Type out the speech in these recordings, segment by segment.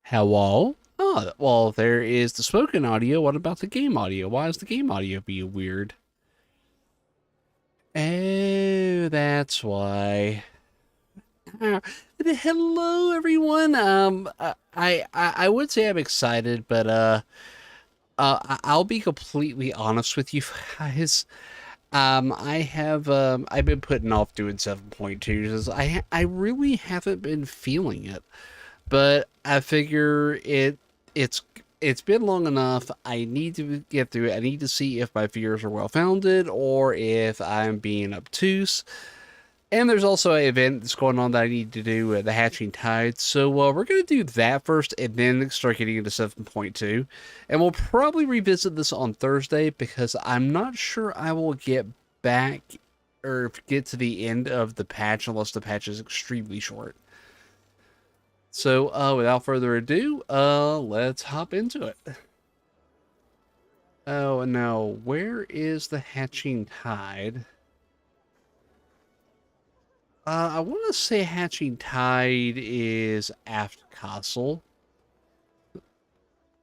Hello? Oh, well, there is the spoken audio. What about the game audio? Why is the game audio being weird? Oh, that's why. Uh, Hello, everyone. I would say I'm excited, but I'll be completely honest with you guys. I've been putting off doing 7.2 because I really haven't been feeling it. But I figure it's it's been long enough. I need to get through it. I need to see if my fears are well founded or if I'm being obtuse. And there's also an event that's going on that I need to do, the Hatching Tide. So we're going to do that first and then start getting into 7.2. And we'll probably revisit this on Thursday because I'm not sure I will get back or get to the end of the patch unless the patch is extremely short. So, without further ado, let's hop into it. Oh, no, where is the Hatching Tide? I want to say Hatching Tide is aft castle.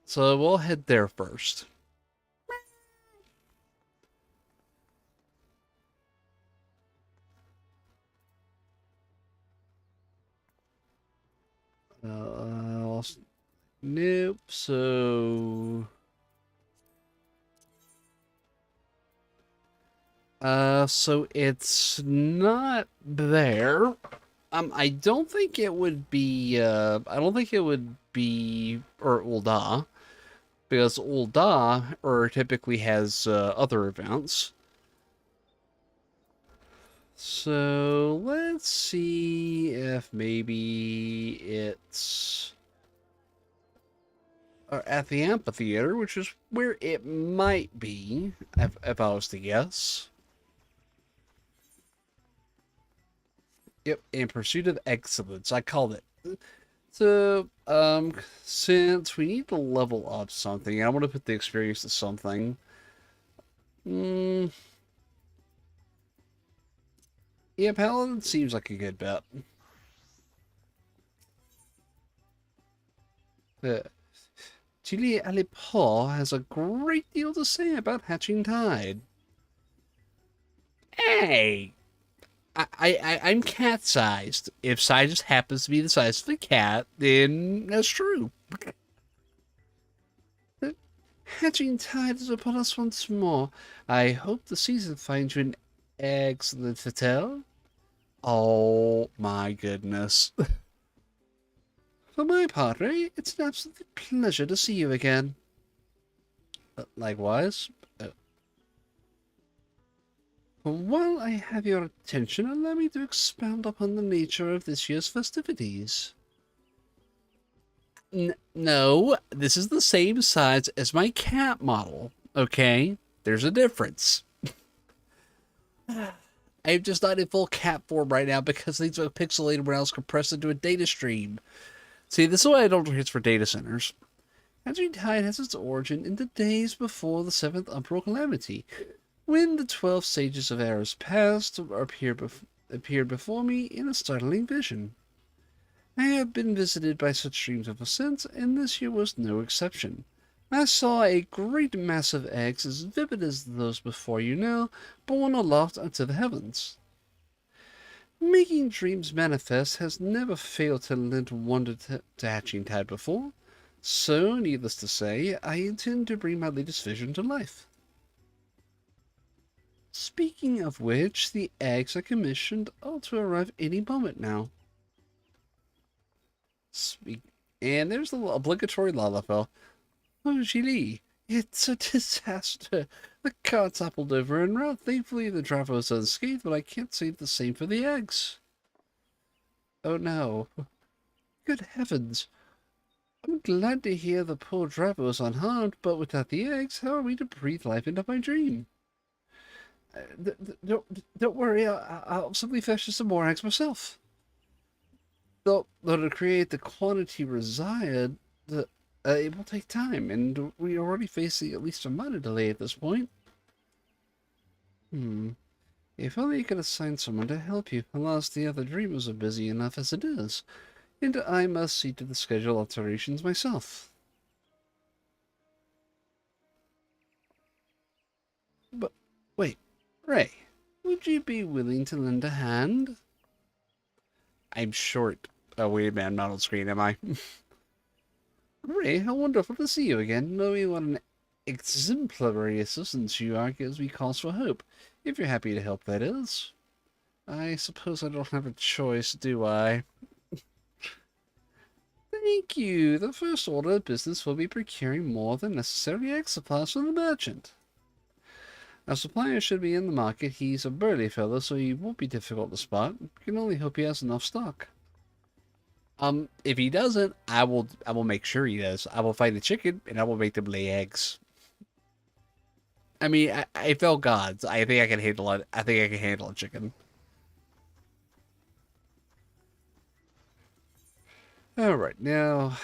So we'll head there first. Nope. So it's not there. I don't think it would be, I don't think it would be, or Ul'dah, because Ul'dah, or typically has, other events. So let's see if maybe it's at the amphitheater, which is where it might be, if I was to guess. Yep, in pursuit of excellence. I called it. So, since we need to level up something, I want to put the experience to something. Hmm. Yeah, Paladin seems like a good bet. Uh, Chile Alipo has a great deal to say about Hatching Tide. Hey, I'm cat-sized. If size just happens to be the size of a cat, then that's true. Hatching Tide is upon us once more. I hope the season finds you an excellent hotel. Oh my goodness. For my part, Ray, it's an absolute pleasure to see you again. Likewise. Uh, while I have your attention, allow me to expound upon the nature of this year's festivities. No, this is the same size as my cat model, okay? There's a difference. I'm just not in full cat form right now because these are pixelated when I was compressed into a data stream. See, this is why I don't do hits for data centers. Hatching Tide has its origin in the days before the Seventh Umbral Calamity, when the 12 Sages of Eris past appeared before me in a startling vision. I have been visited by such dreams ever since, and this year was no exception. I saw a great mass of eggs as vivid as those before you now, borne aloft unto the heavens. Making dreams manifest has never failed to lend wonder to Hatching Tide before, so, needless to say, I intend to bring my latest vision to life. Speaking of which, the eggs are commissioned are to arrive any moment now. Speak and there's the obligatory Lalafell. Oh, Gili, it's a disaster. The car toppled over en route. Thankfully, the driver was unscathed, but I can't say the same for the eggs. Oh no. Good heavens. I'm glad to hear the poor driver was unharmed, but without the eggs, how are we to breathe life into my dream? Don't worry, I'll simply fetch some more eggs myself. Though to create the quantity desired, it will take time, and we are already facing at least a minor delay at this point. If only you could assign someone to help you. Alas, the other dreamers are busy enough as it is, and I must see to the schedule alterations myself. But wait, Ray, would you be willing to lend a hand? I'm short. Oh, wait a minute, I'm not on screen, am I? Ray, how wonderful to see you again. Knowing what an exemplary assistance you are gives me cause for hope. If you're happy to help, that is. I suppose I don't have a choice, do I? Thank you. The first order of business will be procuring more than necessary egg supplies from the merchant. Our supplier should be in the market. He's a burly fellow, so he won't be difficult to spot. We can only hope he has enough stock. If he doesn't, I will make sure he does. I will find the chicken and I will make them lay eggs. I mean, I fell gods. I think I can handle it. I think I can handle a chicken. All right, now.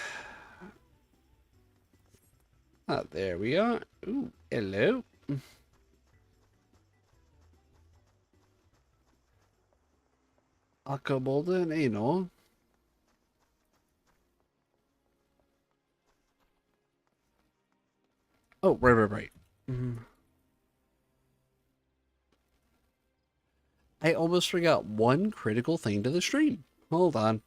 Ah, there we are. Ooh, hello. Akabolda and Anor. Oh, right. Mm. I almost forgot one critical thing to the stream. Hold on.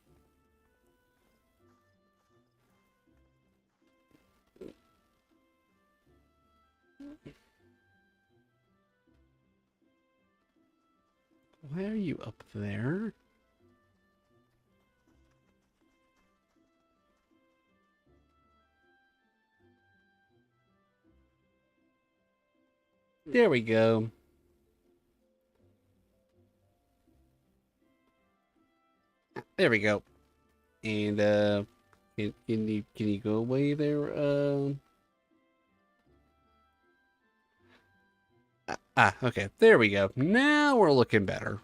Why are you up there? There we go. There we go. And can you go away there? Okay. There we go. Now we're looking better.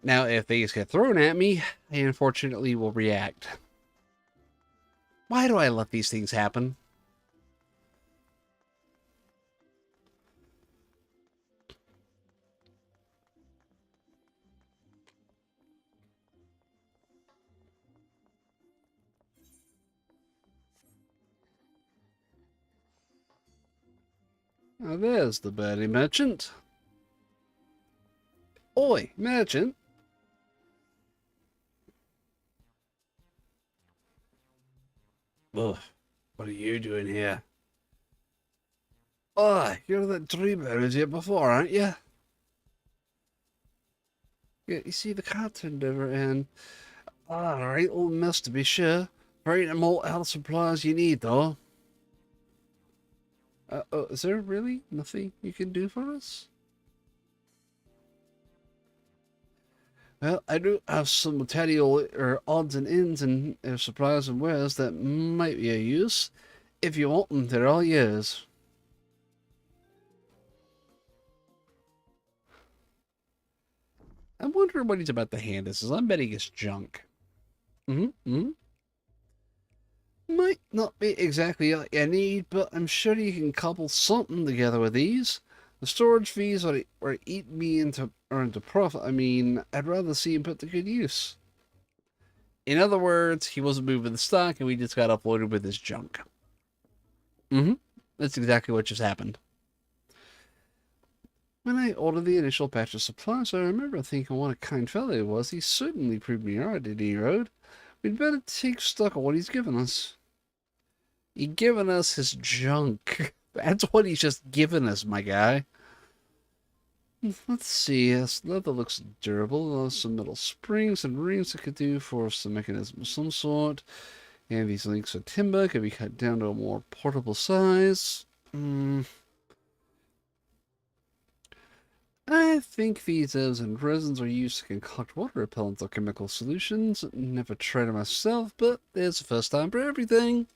Now, if these get thrown at me, I unfortunately will react. Why do I let these things happen? Now, there's the birdie merchant. Oi, merchant. Ugh, what are you doing here? Oh, you're that dream I was here before, aren't you? Yeah, you see the car turned over and... Alright, all mess to be sure. Right, and more health supplies you need, though. Oh, is there really nothing you can do for us? Well, I do have some material or odds and ends and supplies and wares that might be of use. If you want them, they're all yours. I'm wondering what he's about to hand us. I'm betting it's junk. Might not be exactly what you need, but I'm sure you can cobble something together with these. The storage fees are eating me into profit. I mean, I'd rather see him put to good use. In other words, he wasn't moving the stock, and we just got uploaded with his junk. That's exactly what just happened. When I ordered the initial batch of supplies, I remember thinking what a kind fellow he was. He certainly proved me right, did he, Road? We'd better take stock of what he's given us. He's given us his junk. That's what he's just given us, my guy. Let's see. This leather looks durable. There's some metal springs and rings that could do for some mechanism of some sort. And these links of timber can be cut down to a more portable size. I think these herbs and resins are used to concoct water repellents or chemical solutions. Never tried it myself, but there's a first time for everything.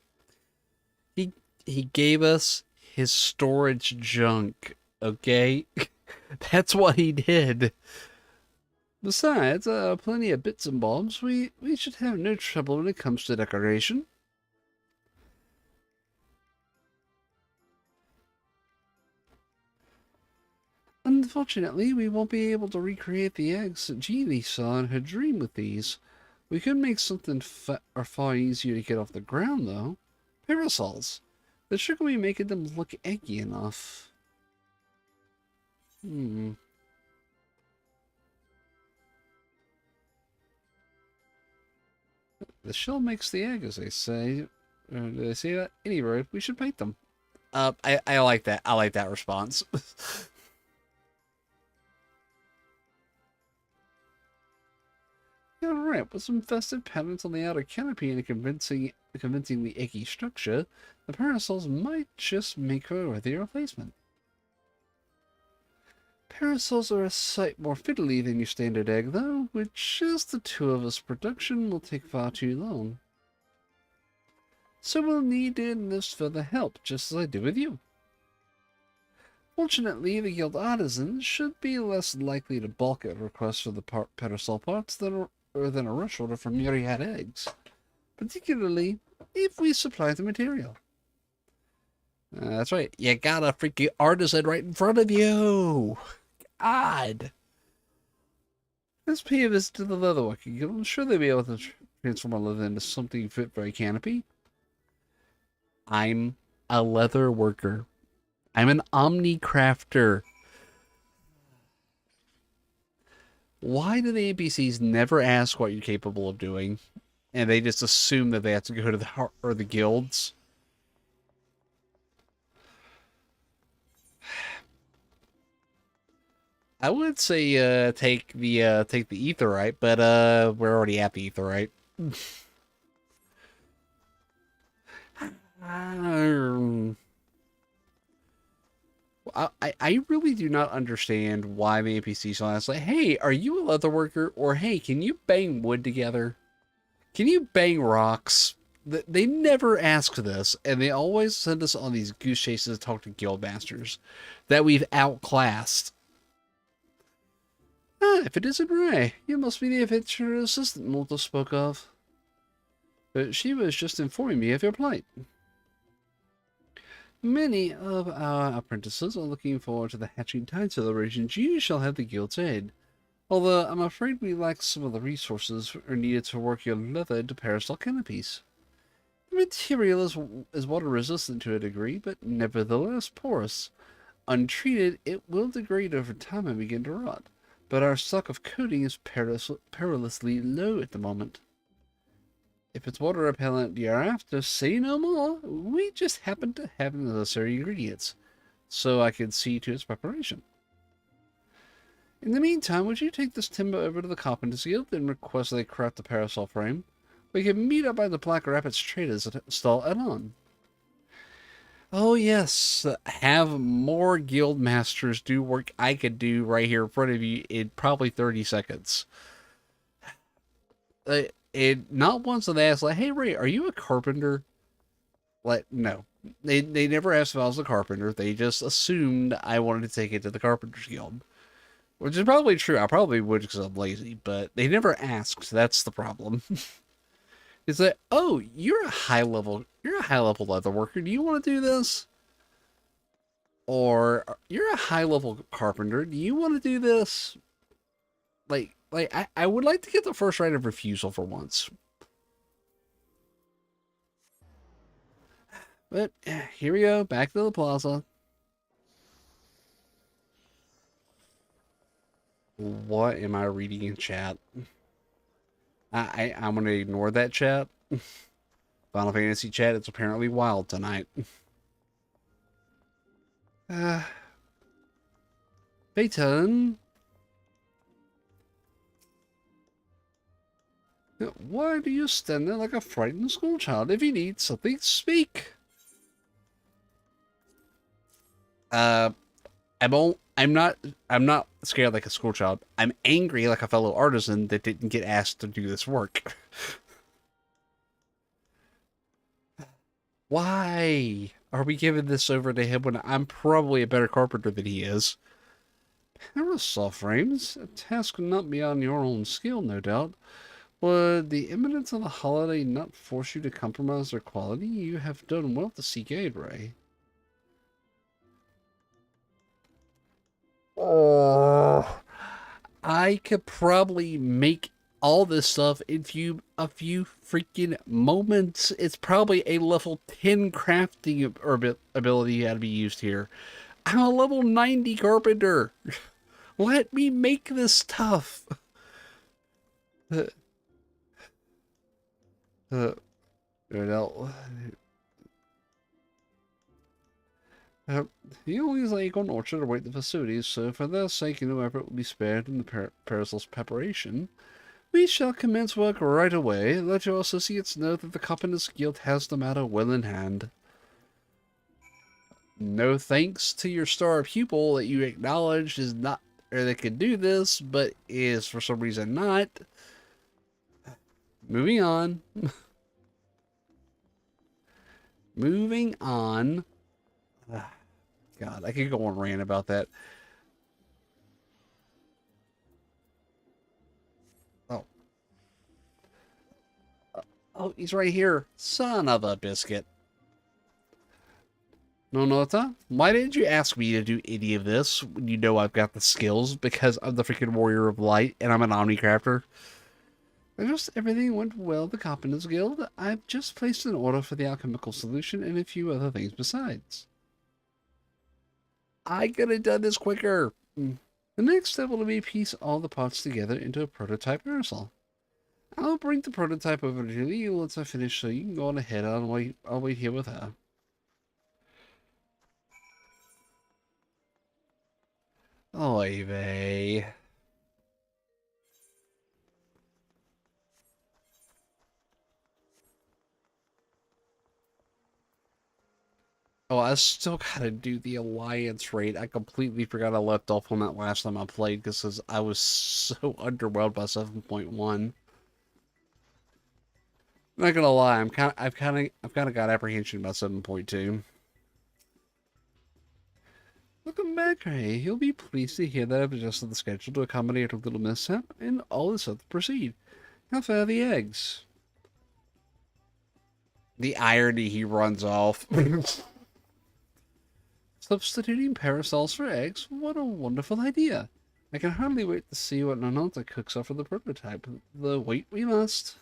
He gave us his storage junk, okay? That's what he did. Besides, plenty of bits and bobs. We should have no trouble when it comes to decoration. Unfortunately, we won't be able to recreate the eggs that Jeannie saw in her dream with these. We could make something far easier to get off the ground, though. Parasols. The trick will be making them look eggy enough. The shell makes the egg, as they say. Did they say that? Anyway, we should paint them. I like that. I like that response. All right, with some festive patterns on the outer canopy and a convincingly eggy structure, the parasols might just make for a worthy replacement. Parasols are a sight more fiddly than your standard egg, though, with just the two of us production will take far too long. So we'll need to enlist further help, just as I did with you. Fortunately, the guild artisans should be less likely to balk at requests for the parasol parts than a rush order for myriad eggs, particularly if we supply the material. That's right, you got a freaking artisan right in front of you! God! Let's pay a visit to the leatherworking guild. I'm sure they'll be able to transform our leather into something fit for a canopy. I'm a leather worker. I'm an omni-crafter. Why do the NPCs never ask what you're capable of doing? And they just assume that they have to go to the guilds? I would say take the etherite, but we're already at the etherite. I really do not understand why the NPCs will ask, like, hey, are you a leather worker? Or, hey, can you bang wood together? Can you bang rocks? They never ask this, and they always send us on these goose chases to talk to guild masters that we've outclassed. Ah, if it isn't Ray, you must be the adventurer assistant Malta spoke of. But she was just informing me of your plight. Many of our apprentices are looking forward to the Hatching Tide celebrations. You shall have the guild's aid. Although I'm afraid we lack some of the resources are needed to work your leather into parasol canopies. The material is water resistant to a degree, but nevertheless porous. Untreated, it will degrade over time and begin to rot. But our stock of coating is perilously low at the moment. If it's water repellent you're after, say no more. We just happen to have the necessary ingredients, so I can see to its preparation. In the meantime, would you take this timber over to the Carpenter's Guild and request they craft the parasol frame? We can meet up by the Black Rapids Traders stall add-on. Oh yes, have more guild masters do work I could do right here in front of you in probably 30 seconds. And not once have they asked, like, hey Ray, are you a carpenter? Like, no. They never asked if I was a carpenter. They just assumed I wanted to take it to the Carpenter's Guild. Which is probably true. I probably would because I'm lazy, but they never asked. That's the problem. Is that, oh, you're a high level leather worker. Do you want to do this? Or you're a high level carpenter. Do you want to do this? I would like to get the first right of refusal for once. But here we go, back to the plaza. What am I reading in chat? I'm gonna ignore that chat. Final Fantasy chat, it's apparently wild tonight. Phaeton. Why do you stand there like a frightened schoolchild? If you need something, speak. I'm not scared like a schoolchild. I'm angry like a fellow artisan that didn't get asked to do this work. Why are we giving this over to him when I'm probably a better carpenter than he is? Parasol frames, a task not beyond your own skill, no doubt. Would the imminence of the holiday not force you to compromise their quality? You have done well to seek aid, Ray. Oh, I could probably make all this stuff in a few freaking moments. It's probably a level 10 crafting ability had to be used here. I'm a level 90 carpenter. Let me make this stuff. The only lake on Orchard await the facilities, so for their sake no effort will be spared in the Parasol's preparation. We shall commence work right away. Let your associates know that the Carpenters Guild has the matter well in hand. No thanks to your star pupil that you acknowledged is not, or that can do this, but is for some reason not. Moving on. Moving on. God, I could go on rant about that. Oh. Oh, he's right here. Son of a biscuit. No, Nota, why didn't you ask me to do any of this when you know I've got the skills? Because I'm the freaking Warrior of Light and I'm an Omnicrafter. Just everything went well at the Carpenters Guild. I've just placed an order for the alchemical solution and a few other things besides. I could have done this quicker. The next step will be piece all the parts together into a prototype parasol. I'll bring the prototype over to you once I finish, so you can go on ahead. I'll wait here with her. Oy vey. Oh, I still gotta do the Alliance raid. I completely forgot I left off on that last time I played because I was so underwhelmed by 7.1. Not gonna lie, I've kind of got apprehension about 7.2. Welcome back, Ray. You'll be pleased to hear that I've adjusted the schedule to accommodate a little mishap, and all is set to proceed. How far are the eggs? The irony he runs off. Substituting parasols for eggs? What a wonderful idea. I can hardly wait to see what Nonota cooks up for the prototype. The wait we must.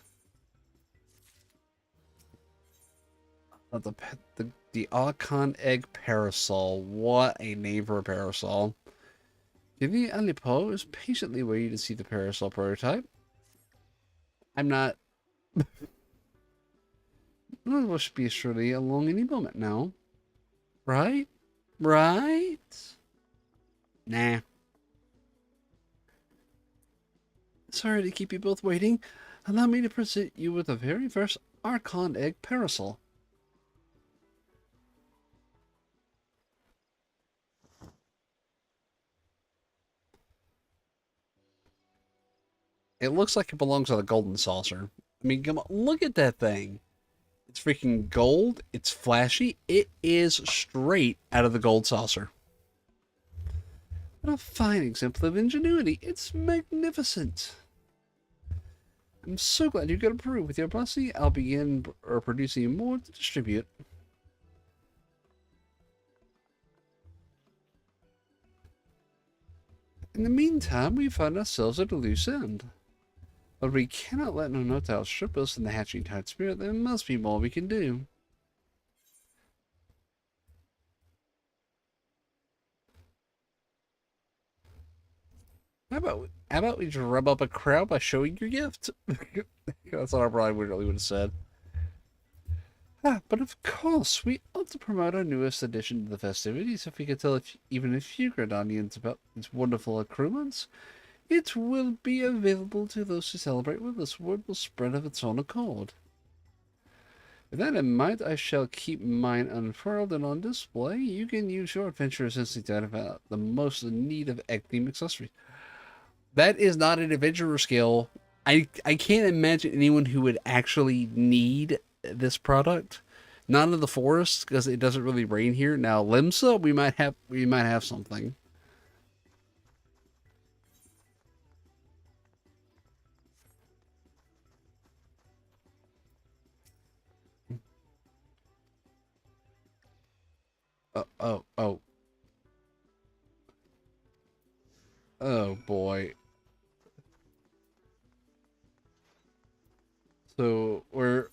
The Archon Egg Parasol. What a name for a parasol. Giving Alipo is patiently waiting to see the parasol prototype. I'm not. It should be surely along any moment now. Right? Right? Nah. Sorry to keep you both waiting. Allow me to present you with the very first Archon Egg Parasol. It looks like it belongs on a golden saucer. I mean, come on, look at that thing. It's freaking gold. It's flashy. It is straight out of the gold saucer. What a fine example of ingenuity. It's magnificent. I'm so glad you got approved. With your blessing, I'll begin producing more to distribute. In the meantime, we find ourselves at a loose end. But we cannot let Nonota outstrip us in the hatching tide spirit. There must be more we can do. How about we drum up a crowd by showing your gift? That's what I probably really would have said. But of course, we ought to promote our newest addition to the festivities. If we could tell even a few Gradanians about its wonderful accoutrements, it will be available to those who celebrate with us. Word will spread of its own accord. With that in mind, I shall keep mine unfurled and on display. You can use your adventurous instinct to identify the most in need of egg-themed accessories. That is not an adventurer skill. I can't imagine anyone who would actually need this product. Not in the forest because it doesn't really rain here. Now Limsa, we might have something. Oh, oh boy. So we're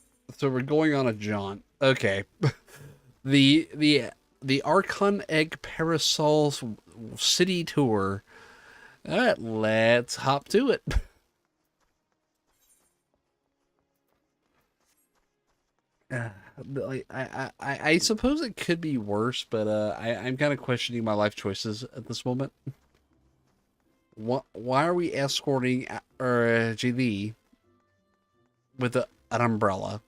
going on a jaunt. Okay. The Archon Egg Parasols City Tour. All right, let's hop to it. Like I suppose it could be worse, but I'm kind of questioning my life choices at this moment. Why are we escorting JD with an umbrella?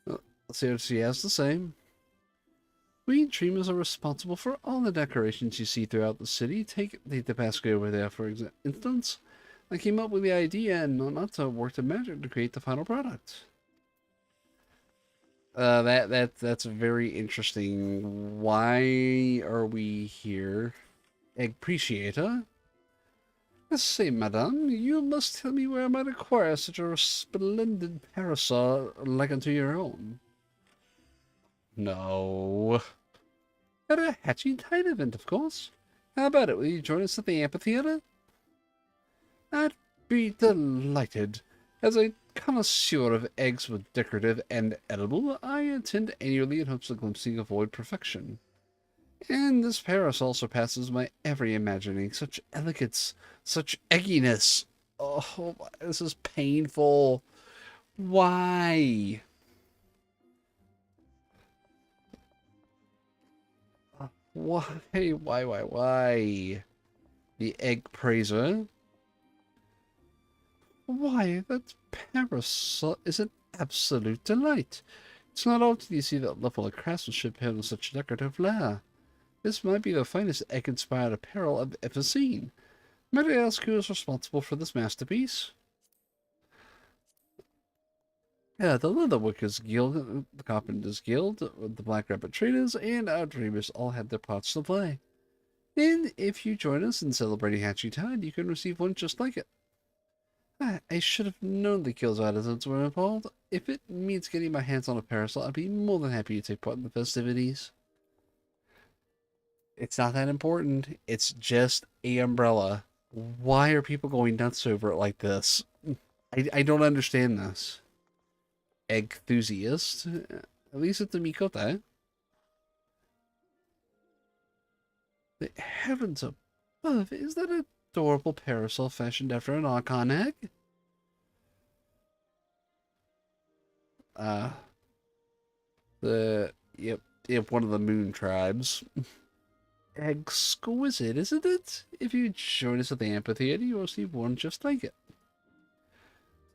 Let's see what she has to say. We dreamers are responsible for all the decorations you see throughout the city. Take the Tabasco over there, for instance. I came up with the idea, and Nonata worked a magic to create the final product. That's very interesting. Why are we here? Appreciator? Let's say, madame, you must tell me where I might acquire such a splendid parasol like unto your own. No. At a hatching tide event, of course. How about it? Will you join us at the amphitheater? I'd be delighted. As a connoisseur of eggs both decorative and edible, I attend annually in hopes of glimpsing a void perfection. And this parasol surpasses my every imagining. Such elegance, such egginess. Oh, this is painful. Why? Why? The egg praiser? Why, that parasol is an absolute delight. It's not often you see that level of craftsmanship handle such decorative flair. This might be the finest egg-inspired apparel I've ever seen. Might I ask who is responsible for this masterpiece? The Leatherworkers Guild, the Carpenters Guild, the Black Rabbit Traders, and our Dreamers all had their parts to play. And if you join us in celebrating Hatchy Tide, you can receive one just like it. I should have known the Guild's artisans were involved. If it means getting my hands on a parasol, I'd be more than happy to take part in the festivities. It's not that important. It's just a umbrella. Why are people going nuts over it like this? I don't understand this. Egg enthusiast? At least it's a Mikote. The heavens above, is that an adorable parasol fashioned after an Archon egg? Uh, yep, one of the moon tribes. Exquisite, isn't it? If you join us at the amphitheater, you will see one just like it.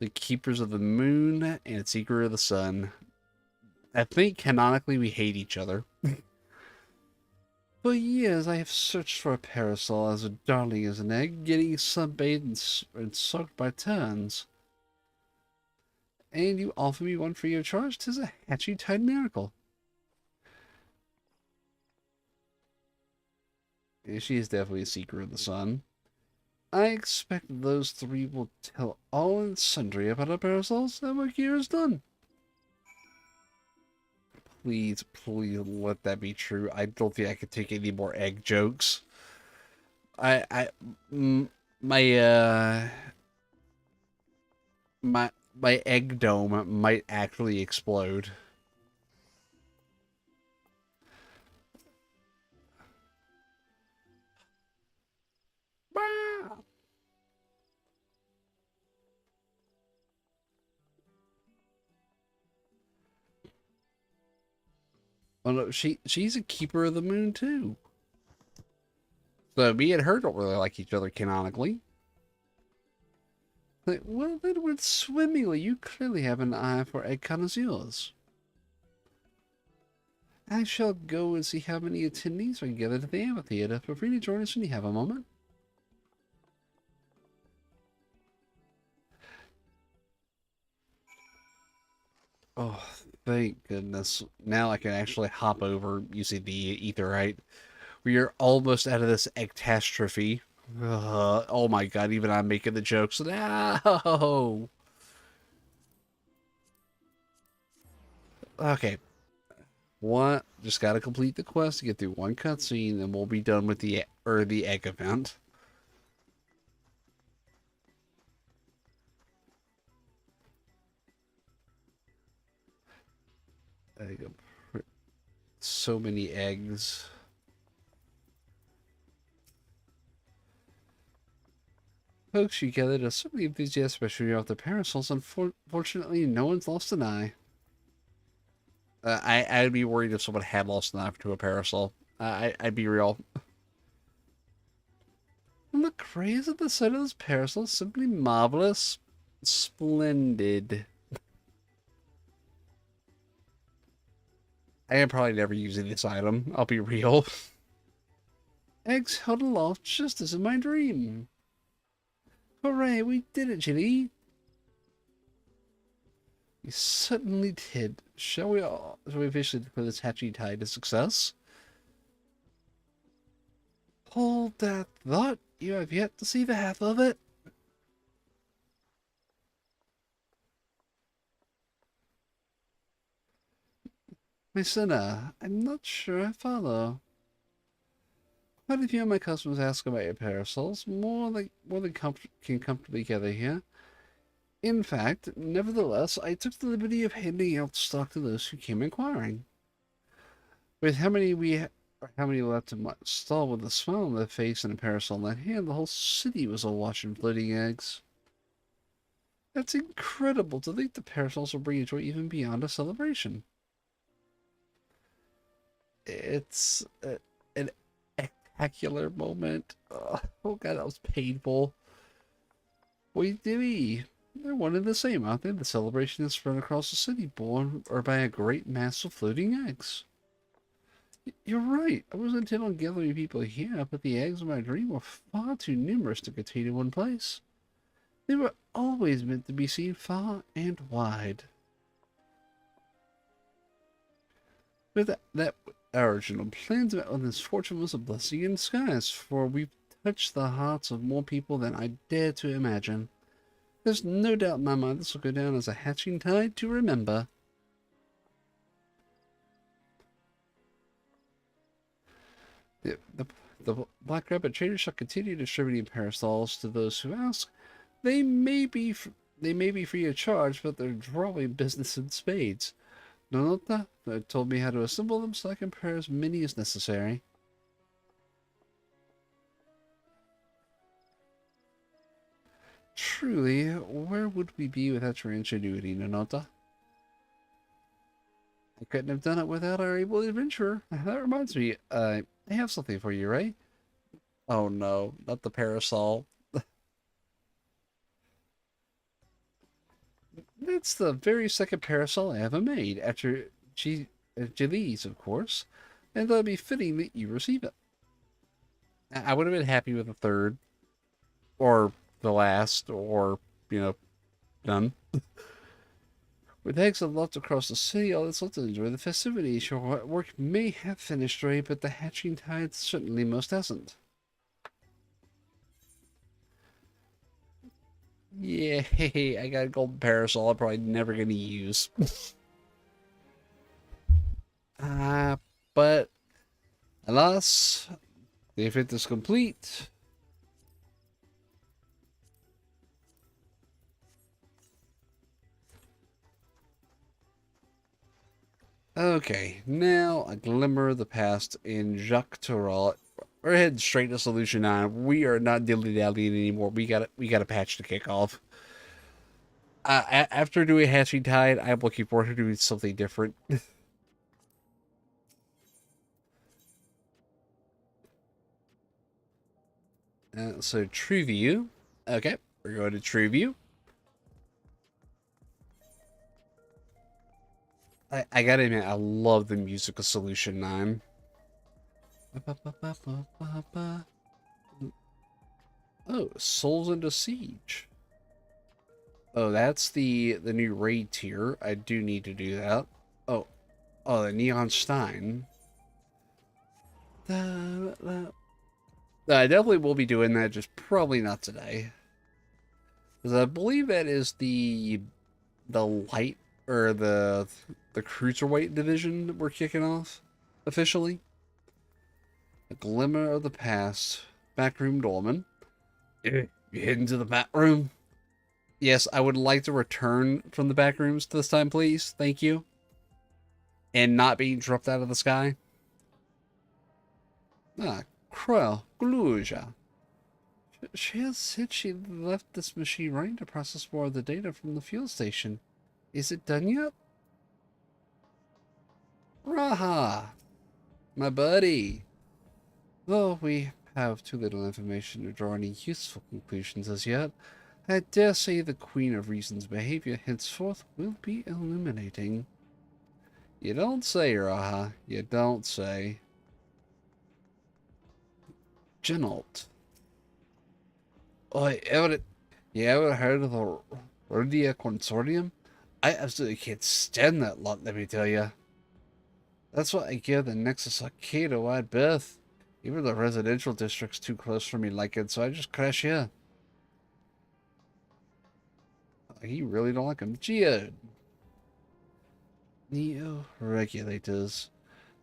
The Keepers of the Moon and Seeker of the Sun. I think canonically we hate each other. For years I have searched for a parasol as darling as an egg, getting sunbathed and soaked by turns. And you offer me one free of charge? 'Tis a Hatchy Tide miracle. Yeah, she is definitely a Seeker of the Sun. I expect those three will tell all and sundry about our parasols, and my gear is done. Please, please let that be true. I don't think I could take any more egg jokes. I, my, my egg dome might actually explode. Oh no, she's a keeper of the moon too. So me and her don't really like each other canonically. Like, well, then went swimmingly. You clearly have an eye for egg connoisseurs. I shall go and see how many attendees are gathered at the amphitheater. Feel free to join us when you have a moment. Oh, thank goodness. Now I can actually hop over using the Aetheryte. We are almost out of this egg-tastrophe. Oh my god, even I'm making the jokes. No! Okay. What? Just gotta complete the quest to get through one cutscene, and we'll be done with the egg event. So many eggs. Folks, you gathered are certainly enthusiastic about shooting off the parasols. Unfortunately, no one's lost an eye. I'd be worried if someone had lost an eye to a parasol. I'd be real. And the craze at the sight of this parasol is simply marvelous. Splendid. I am probably never using this item. I'll be real. Eggs held aloft just as in my dream. Hooray, we did it, Ginny. We certainly did. Shall we officially declare this Hatchy Tide a success? Hold that thought. You have yet to see the half of it. My sinner, I'm not sure I follow. Quite a few of my customers ask about your parasols. More than can comfortably gather here. In fact, nevertheless, I took the liberty of handing out stock to those who came inquiring. With how many left in my stall with a smile on their face and a parasol in their hand, the whole city was awash in floating eggs. That's incredible to think the parasols will bring joy even beyond a celebration. It's an spectacular moment. Oh god, that was painful. Wait, Dewey. They're one and the same, aren't they? The celebration is spread across the city, born or by a great mass of floating eggs. You're right. I wasn't intent on gathering people here, but the eggs of my dream were far too numerous to contain in one place. They were always meant to be seen far and wide. With that, our original plans met with misfortune was a blessing in disguise, for we've touched the hearts of more people than I dare to imagine. There's no doubt in my mind this will go down as a hatching tide to remember. The, the, the Black Rabbit Trader shall continue distributing parasols to those who ask. They may be free of charge, but they're drawing business in spades. Nonota told me how to assemble them, so I can prepare as many as necessary. Truly, where would we be without your ingenuity, Nonota? I couldn't have done it without our able adventurer. That reminds me, I have something for you, right? Oh no, not the parasol. That's the very second parasol I ever made, after Gilles, of course, and it'll be fitting that you receive it. I would have been happy with the third, or the last, or, none. With eggs lots across the city, all that's left to enjoy the festivities. Your work may have finished, Ray, but the hatching tide certainly most hasn't. Yeah, hey, I got a golden parasol I'm probably never going to use. uh, but alas, the event is complete. Okay, now a glimmer of the past in Jacques Tourelle. We're heading straight to Solution 9. We are not dilly-dallying anymore. We got a patch to kick off. After doing Hatching Tide, I'm looking forward to doing something different. So True View. Okay, we're going to True View. I gotta admit, I love the music of Solution 9. Oh, Souls into Siege. Oh, that's the new raid tier. I do need to do that. Oh, the Neon Stein. I definitely will be doing that, just probably not today. Because I believe that is the light, or the cruiserweight division that we're kicking off officially. A glimmer of the past. Backroom doorman. You head into the back room. Yes, I would like to return from the back rooms this time, please. Thank you. And not being dropped out of the sky. Ah, Krell, Gluja. She has said she left this machine running to process more of the data from the fuel station. Is it done yet? Raha, my buddy. Though we have too little information to draw any useful conclusions as yet, I dare say the Queen of Reason's behavior henceforth will be illuminating. You don't say, Raha. You don't say. Genalt. Oh, you ever heard of the Rodia Consortium? I absolutely can't stand that lot, let me tell you. That's why I give the Nexus Arcade a wide berth. Even the residential district's too close for me like it, so I just crash here. You really don't like him. Geode. Neo-regulators.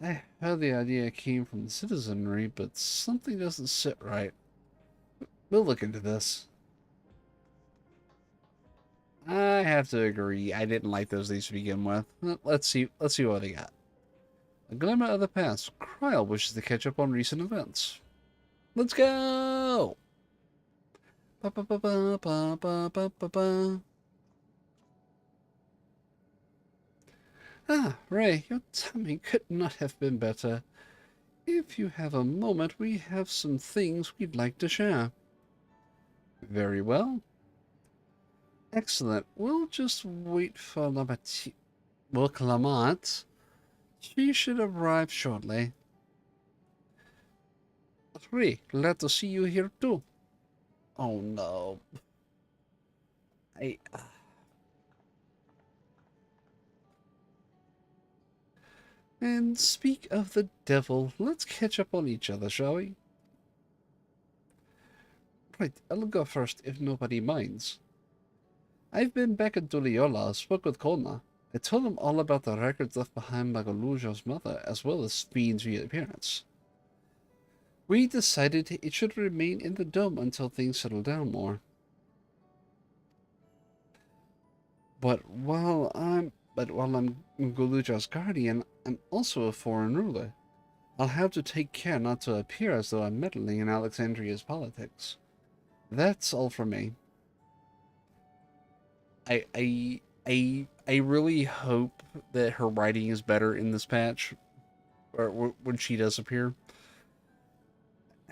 I heard the idea came from the citizenry, but something doesn't sit right. We'll look into this. I have to agree. I didn't like those leaves to begin with. Let's see what they got. A glimmer of the past. Kryl wishes to catch up on recent events. Let's go! Ba, ba, ba, ba, ba, ba, ba, ba, ba. Ah, Ray, your timing could not have been better. If you have a moment, we have some things we'd like to share. Very well. Excellent. We'll just wait for Lamont. She should arrive shortly. Ray, glad to see you here too. Oh no. I... And speak of the devil, let's catch up on each other, shall we? Right, I'll go first if nobody minds. I've been back at Duliola, spoke with Kolna. I told him all about the records left behind by Galujo's mother, as well as Fiend's reappearance. We decided it should remain in the dome until things settle down more. But while I'm Galujo's guardian, I'm also a foreign ruler. I'll have to take care not to appear as though I'm meddling in Alexandria's politics. That's all from me. I really hope that her writing is better in this patch, or when she does appear.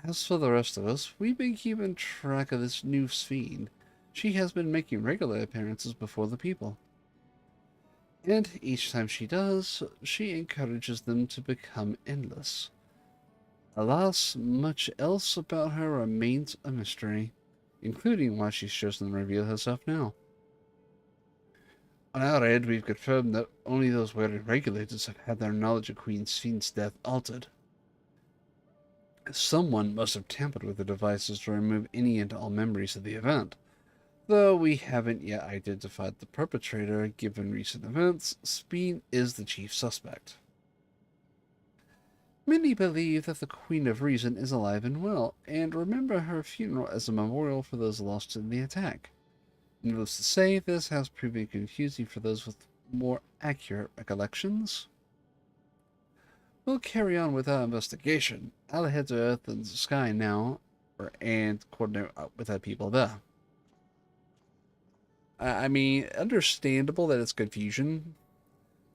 As for the rest of us, we've been keeping track of this new fiend. She has been making regular appearances before the people. And each time she does, she encourages them to become endless. Alas, much else about her remains a mystery, including why she's chosen to reveal herself now. On our end, we've confirmed that only those wearing regulators have had their knowledge of Queen Fiend's death altered. Someone must have tampered with the devices to remove any and all memories of the event. Though we haven't yet identified the perpetrator, given recent events, Speen is the chief suspect. Many believe that the Queen of Reason is alive and well, and remember her funeral as a memorial for those lost in the attack. Needless to say, this has proven confusing for those with more accurate recollections. We'll carry on with our investigation. I'll head to Earth and Sky now, and coordinate with our people there. I mean, understandable that it's confusion.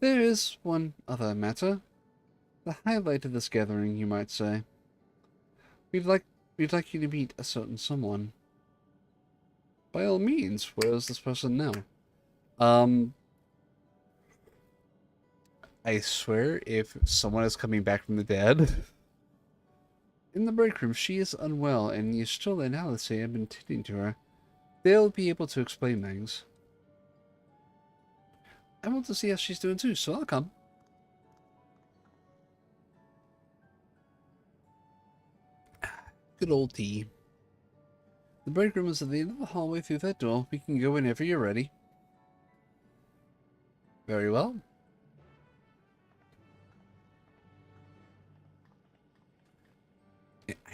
There is one other matter. The highlight of this gathering, you might say. We'd like you to meet a certain someone. By all means, where is this person now? I swear, if someone is coming back from the dead. In the break room, she is unwell, and Ystrel and Alice have been tending to her. They'll be able to explain things. I want to see how she's doing too, so I'll come. Good old tea. The break room is at the end of the hallway through that door. We can go whenever you're ready. Very well.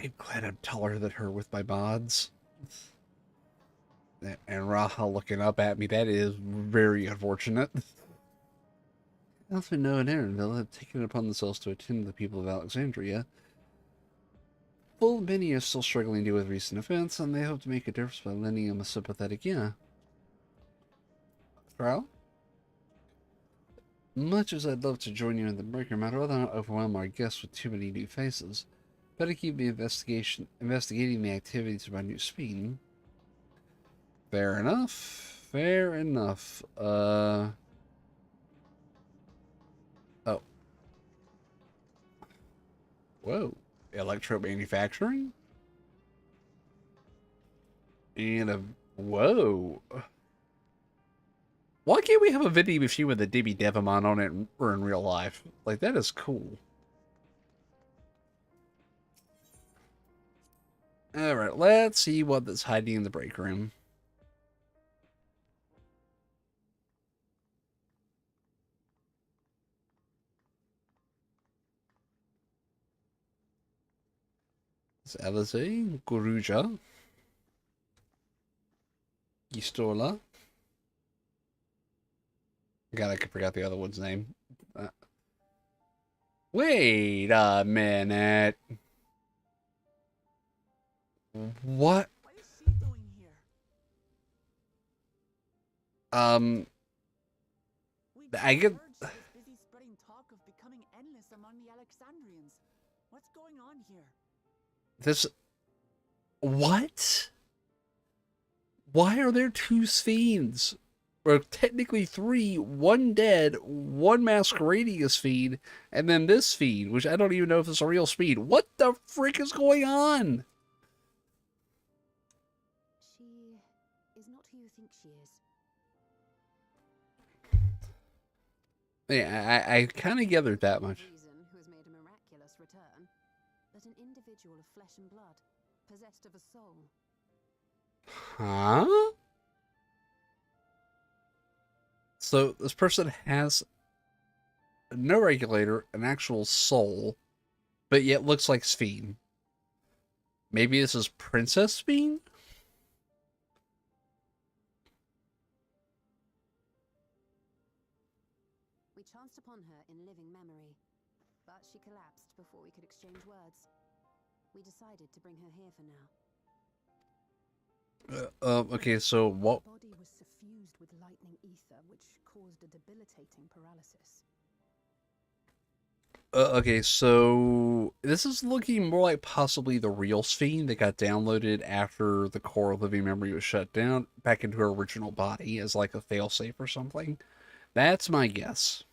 I'm glad I'm taller than her with my mods. And Raha looking up at me, that is very unfortunate. Elfin and Arendelle have taken it upon themselves to attend the people of Alexandria. Full many are still struggling to deal with recent events, and they hope to make a difference by lending them a sympathetic ear. Frau? Much as I'd love to join you in the break room, I'd rather not overwhelm our guests with too many new faces. Better keep the investigating the activities of our new Speen. Fair enough. Fair enough. Oh. Whoa. Electro manufacturing? And whoa. Why can't we have a video machine with a Debbie Devamon on it or in real life? Like, that is cool. Alright, let's see what that's hiding in the break room. It's Alize, Guruja, Gistola. God, I forgot the other one's name. Wait a minute. What? What is she doing here? I get... She was busy spreading talk of becoming endless among the Alexandrians. What's going on here? This... What? Why are there two fiends? Or technically three, one dead, one masquerading as fiend, and then this fiend, which I don't even know if it's a real fiend. What the frick is going on? She is not who you think she is. Yeah, I kind of gathered that much. Reason who has made a miraculous return, but an individual of flesh and blood, possessed of a soul. Huh? So this person has no regulator, an actual soul, but yet looks like Sphene. Maybe this is Princess Sphene? We chanced upon her in living memory, but she collapsed before we could exchange words. We decided to bring her here for now. Okay, so what? Her body was suffused with lightning ether, which caused a debilitating paralysis. Okay, so this is looking more like possibly the real Sphene that got downloaded after the core living memory was shut down back into her original body as like a failsafe or something. That's my guess.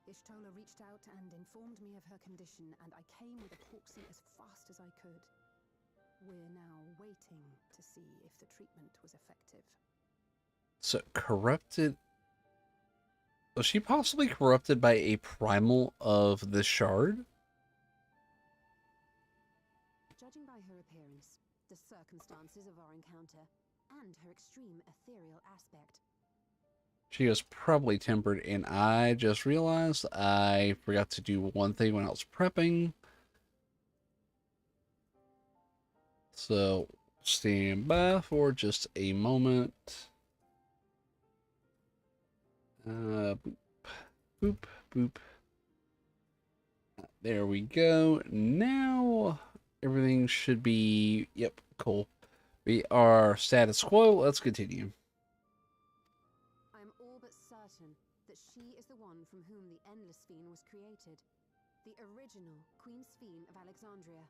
Ishtola reached out and informed me of her condition, and I came with a Porksy as fast as I could. We're now waiting to see if the treatment was effective. So corrupted. Was she possibly corrupted by a primal of the shard? Judging by her appearance, the circumstances of our encounter, and her extreme ethereal aspect. She was probably tempered, and I just realized I forgot to do one thing when I was prepping. So stand by for just a moment. Boop, boop, boop. There we go. Now everything should be, yep, cool. We are status quo. Let's continue. I am all but certain that she is the one from whom the Endless Sphene was created. The original Queen Sphene of Alexandria.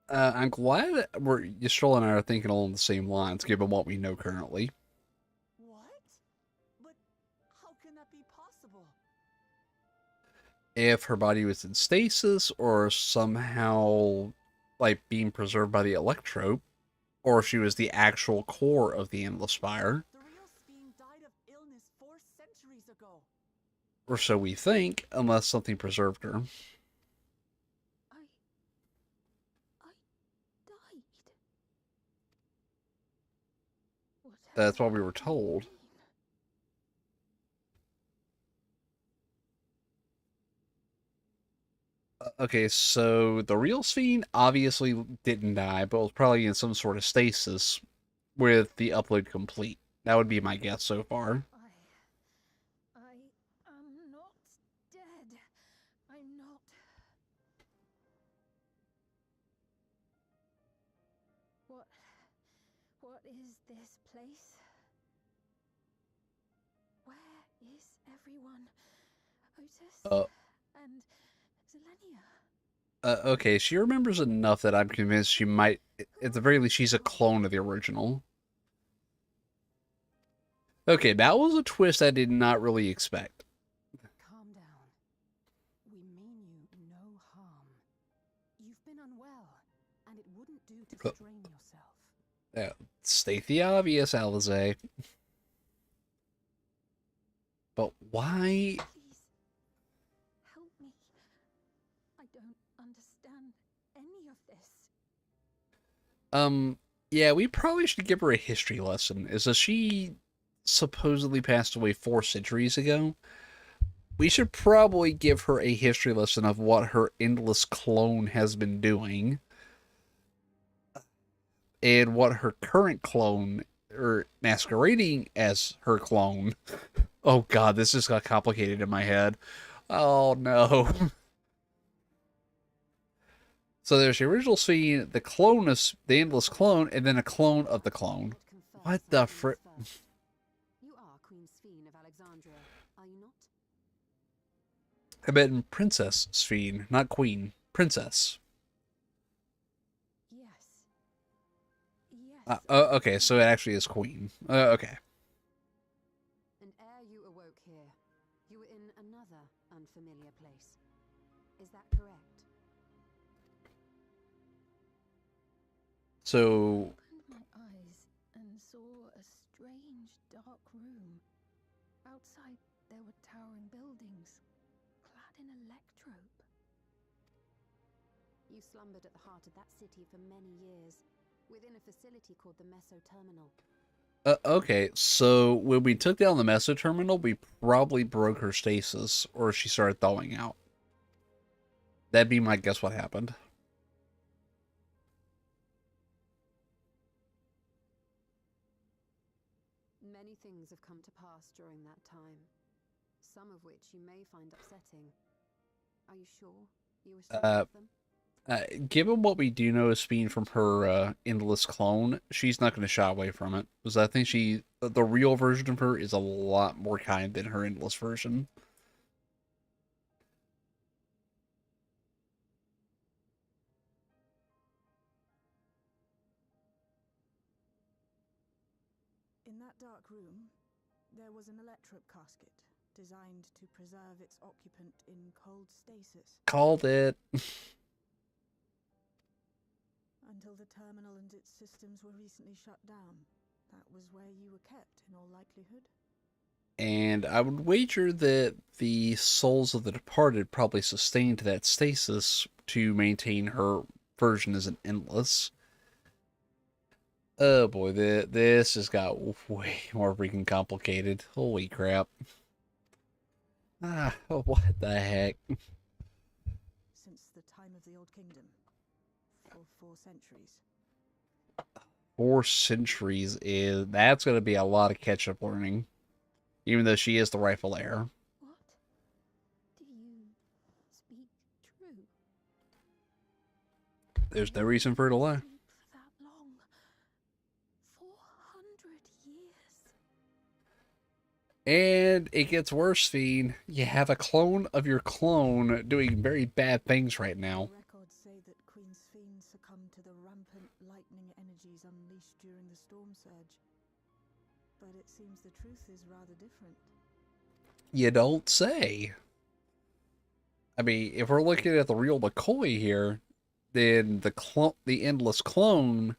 I'm glad Ystrel and I are thinking along the same lines, given what we know currently. What? But how can that be possible? If her body was in stasis or somehow like being preserved by the Elecrtope, or if she was the actual core of the Endless Spire, The real Sphene died of illness 4 centuries ago. or so we think, unless something preserved her. I died. That's what we were told. Okay, so the real Sphene obviously didn't die, but was probably in some sort of stasis with the upload complete. That would be my guess so far. I am not dead. I'm not. What is this place? Where is everyone? Otis Uh, and Zelenia. Okay, she remembers enough that I'm convinced she might, at the very least, she's a clone of the original. Okay, that was a twist I did not really expect. Calm down. We mean you no harm. You've been unwell, and it wouldn't do to strain yourself. State the obvious, Alize. But why? Please, help me. I don't understand any of this. Yeah, we probably should give her a history lesson. Is that she supposedly passed away 4 centuries ago? We should probably give her a history lesson of what her endless clone has been doing and what her current clone, or masquerading as her clone. Oh god, this just got complicated in my head. Oh no. So there's the original Sphene, the clone of the endless clone, and then a clone of the clone. What the frick? You are Queen Sphene of Alexandria, are you not? I meant Princess Sphene, not Queen. Princess. Yes. Yes. Okay, so it actually is Queen. Okay. And ere you awoke here, you were in another unfamiliar place. Is that correct? So, I opened my eyes and saw a strange dark room. Outside, there were towering buildings, clad in electrope. You slumbered at the heart of that city for many years, within a facility called the Meso Terminal. Okay, so when we took down the Meso Terminal, we probably broke her stasis, or she started thawing out. That'd be my guess what happened. Many things have come to pass during that time, some of which you may find upsetting. Are you sure you wish to Uh, have them? Given what we do know as Fiend from her Endless clone, she's not going to shy away from it. Because I think the real version of her is a lot more kind than her Endless version. In that dark room, there was an electrope casket designed to preserve its occupant in cold stasis. Called it. Until the terminal and its systems were recently shut down. That was where you were kept, in all likelihood. And I would wager that the souls of the departed probably sustained that stasis to maintain her version as an Endless. Oh boy, this just got way more freaking complicated. Holy crap. Ah, what the heck? Since the time of the Old Kingdom. For 4 centuries. 4 centuries that's going to be a lot of catch-up learning. Even though she is the rightful heir. What? Do you speak true? There's no reason for her to lie. For that long. 400 years. And it gets worse, Fiend. You have a clone of your clone doing very bad things right now. Records say that Queen Sphene succumbed to the rampant lightning energies unleashed during the storm surge. But it seems the truth is rather different. You don't say. I mean, if we're looking at the real McCoy here, then the Endless clone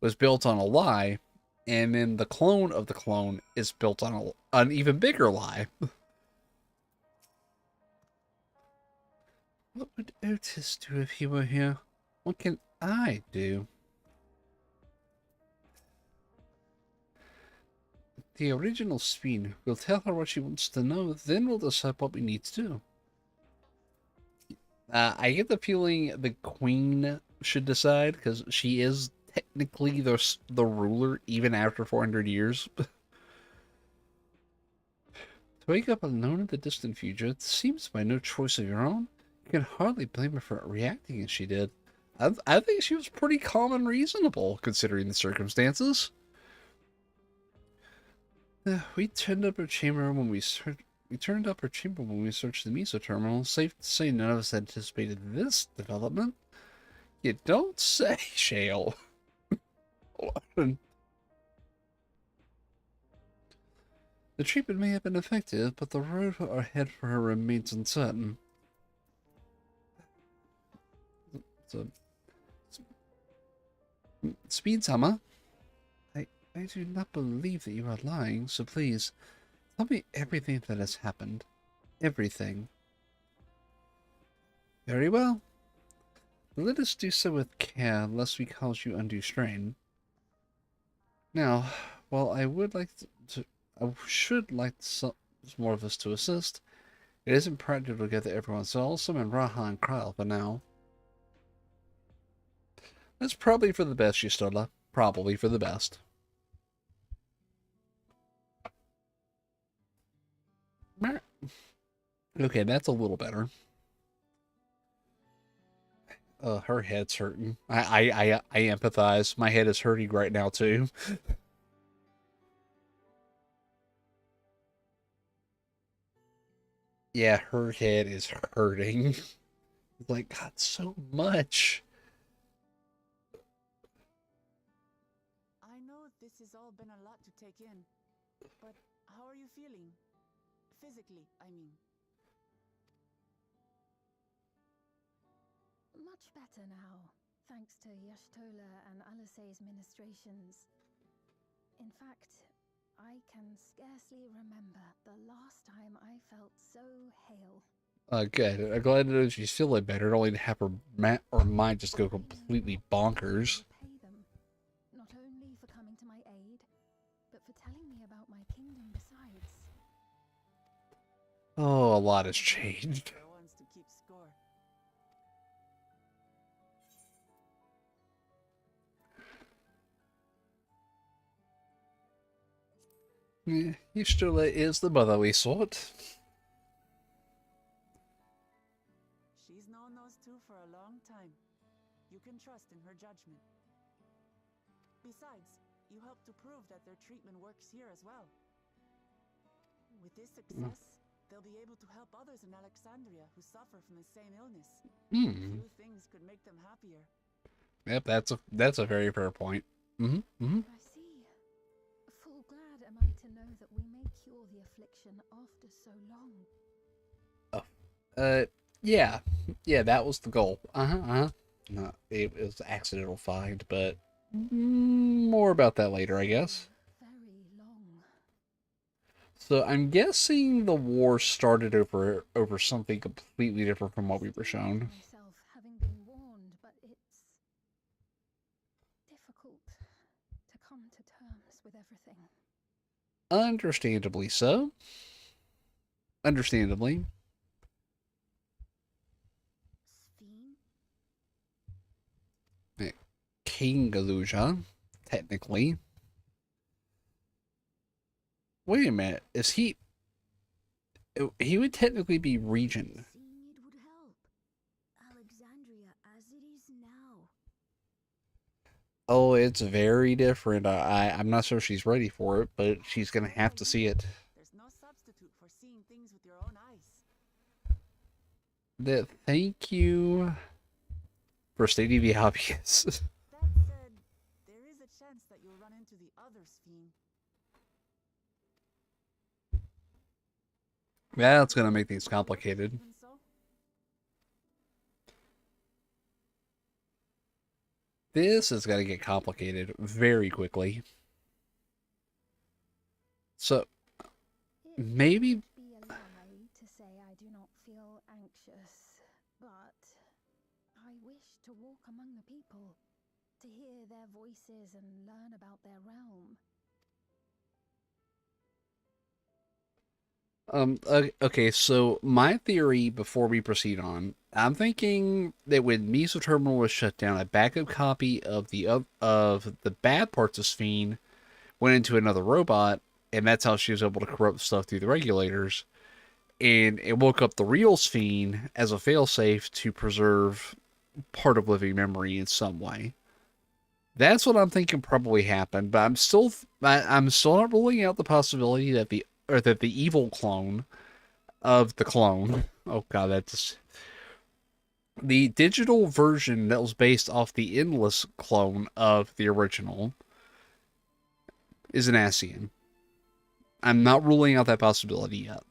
was built on a lie, and then the clone of the clone is built on an even bigger lie. What would Otis do if he were here? What can I do? The original Spin will tell her what she wants to know, then we'll decide what we need to do. I get the feeling the Queen should decide, because she is technically the ruler, even after 400 years. To wake up alone in the distant future, it seems by no choice of your own. You can hardly blame her for reacting as she did. I think she was pretty calm and reasonable, considering the circumstances. We turned up her chamber when we searched. We turned up her chamber when we searched the Meso terminal. Safe to say, none of us anticipated this development. You don't say, Shale. The treatment may have been effective, but the road ahead for her remains uncertain. Speedsummer, I do not believe that you are lying, so please, tell me everything that has happened. Everything. Very well. But let us do so with care, lest we cause you undue strain. Now, while I should like some more of us to assist, it isn't practical to gather everyone, so I'll summon Raha and Krile for now. That's probably for the best, Yustola. Probably for the best. Okay, that's a little better. Her head's hurting. I empathize. My head is hurting right now too. Yeah, her head is hurting. Like, God, so much. I know this has all been a lot to take in, but how are you feeling? Physically, I mean. Much better now, thanks to Y'shtola and Alysae's ministrations. In fact, I can scarcely remember the last time I felt so hale. Good. I'm glad to know she's feeling better, only to have her mind just go completely bonkers. Repay them, not only for coming to my aid, but for telling me about my kingdom besides. Oh, a lot has changed. For once to keep score. Yeah, Ystula is the motherly sort. She's known those two for a long time. You can trust in her judgment. Besides, you helped to prove that their treatment works here as well. With this success, they'll be able to help others in Alexandria who suffer from the same illness. Few things could make them happier. Yep, that's a very fair point. I see. Full glad am I to know that we may cure the affliction after so long. Yeah. Yeah, that was the goal. No, it was accidental find, but more about that later, I guess. Very long. So I'm guessing the war started over something completely different from what we were shown. Myself having been warned, but it's difficult to come to terms with everything. Understandably so. Understandably. Sphene? King Galuja, technically. Wait a minute, is he... He would technically be regent. Seeing it would help. Alexandria as it is now. Oh, it's very different. I'm not sure she's ready for it, but she's gonna have to see it. There's no substitute for seeing things with your own eyes. Thank you for stating the obvious. That said, there is a chance that you'll run into the other Sphene. That's gonna make things complicated. Even so, This is gonna get complicated very quickly. So, It maybe... would be a lie to say I do not feel anxious, but I wish to walk among the people, to hear their voices and learn about their realm. Okay, so my theory before we proceed on, I'm thinking that when Miso Terminal was shut down, a backup copy of the bad parts of Sphene went into another robot, and that's how she was able to corrupt stuff through the regulators. And it woke up the real Sphene as a failsafe to preserve part of living memory in some way. That's what I'm thinking probably happened, but I'm still not ruling out the possibility that the evil clone of the clone. Oh god, that's the digital version that was based off the endless clone of the original is an Asian. I'm not ruling out that possibility yet,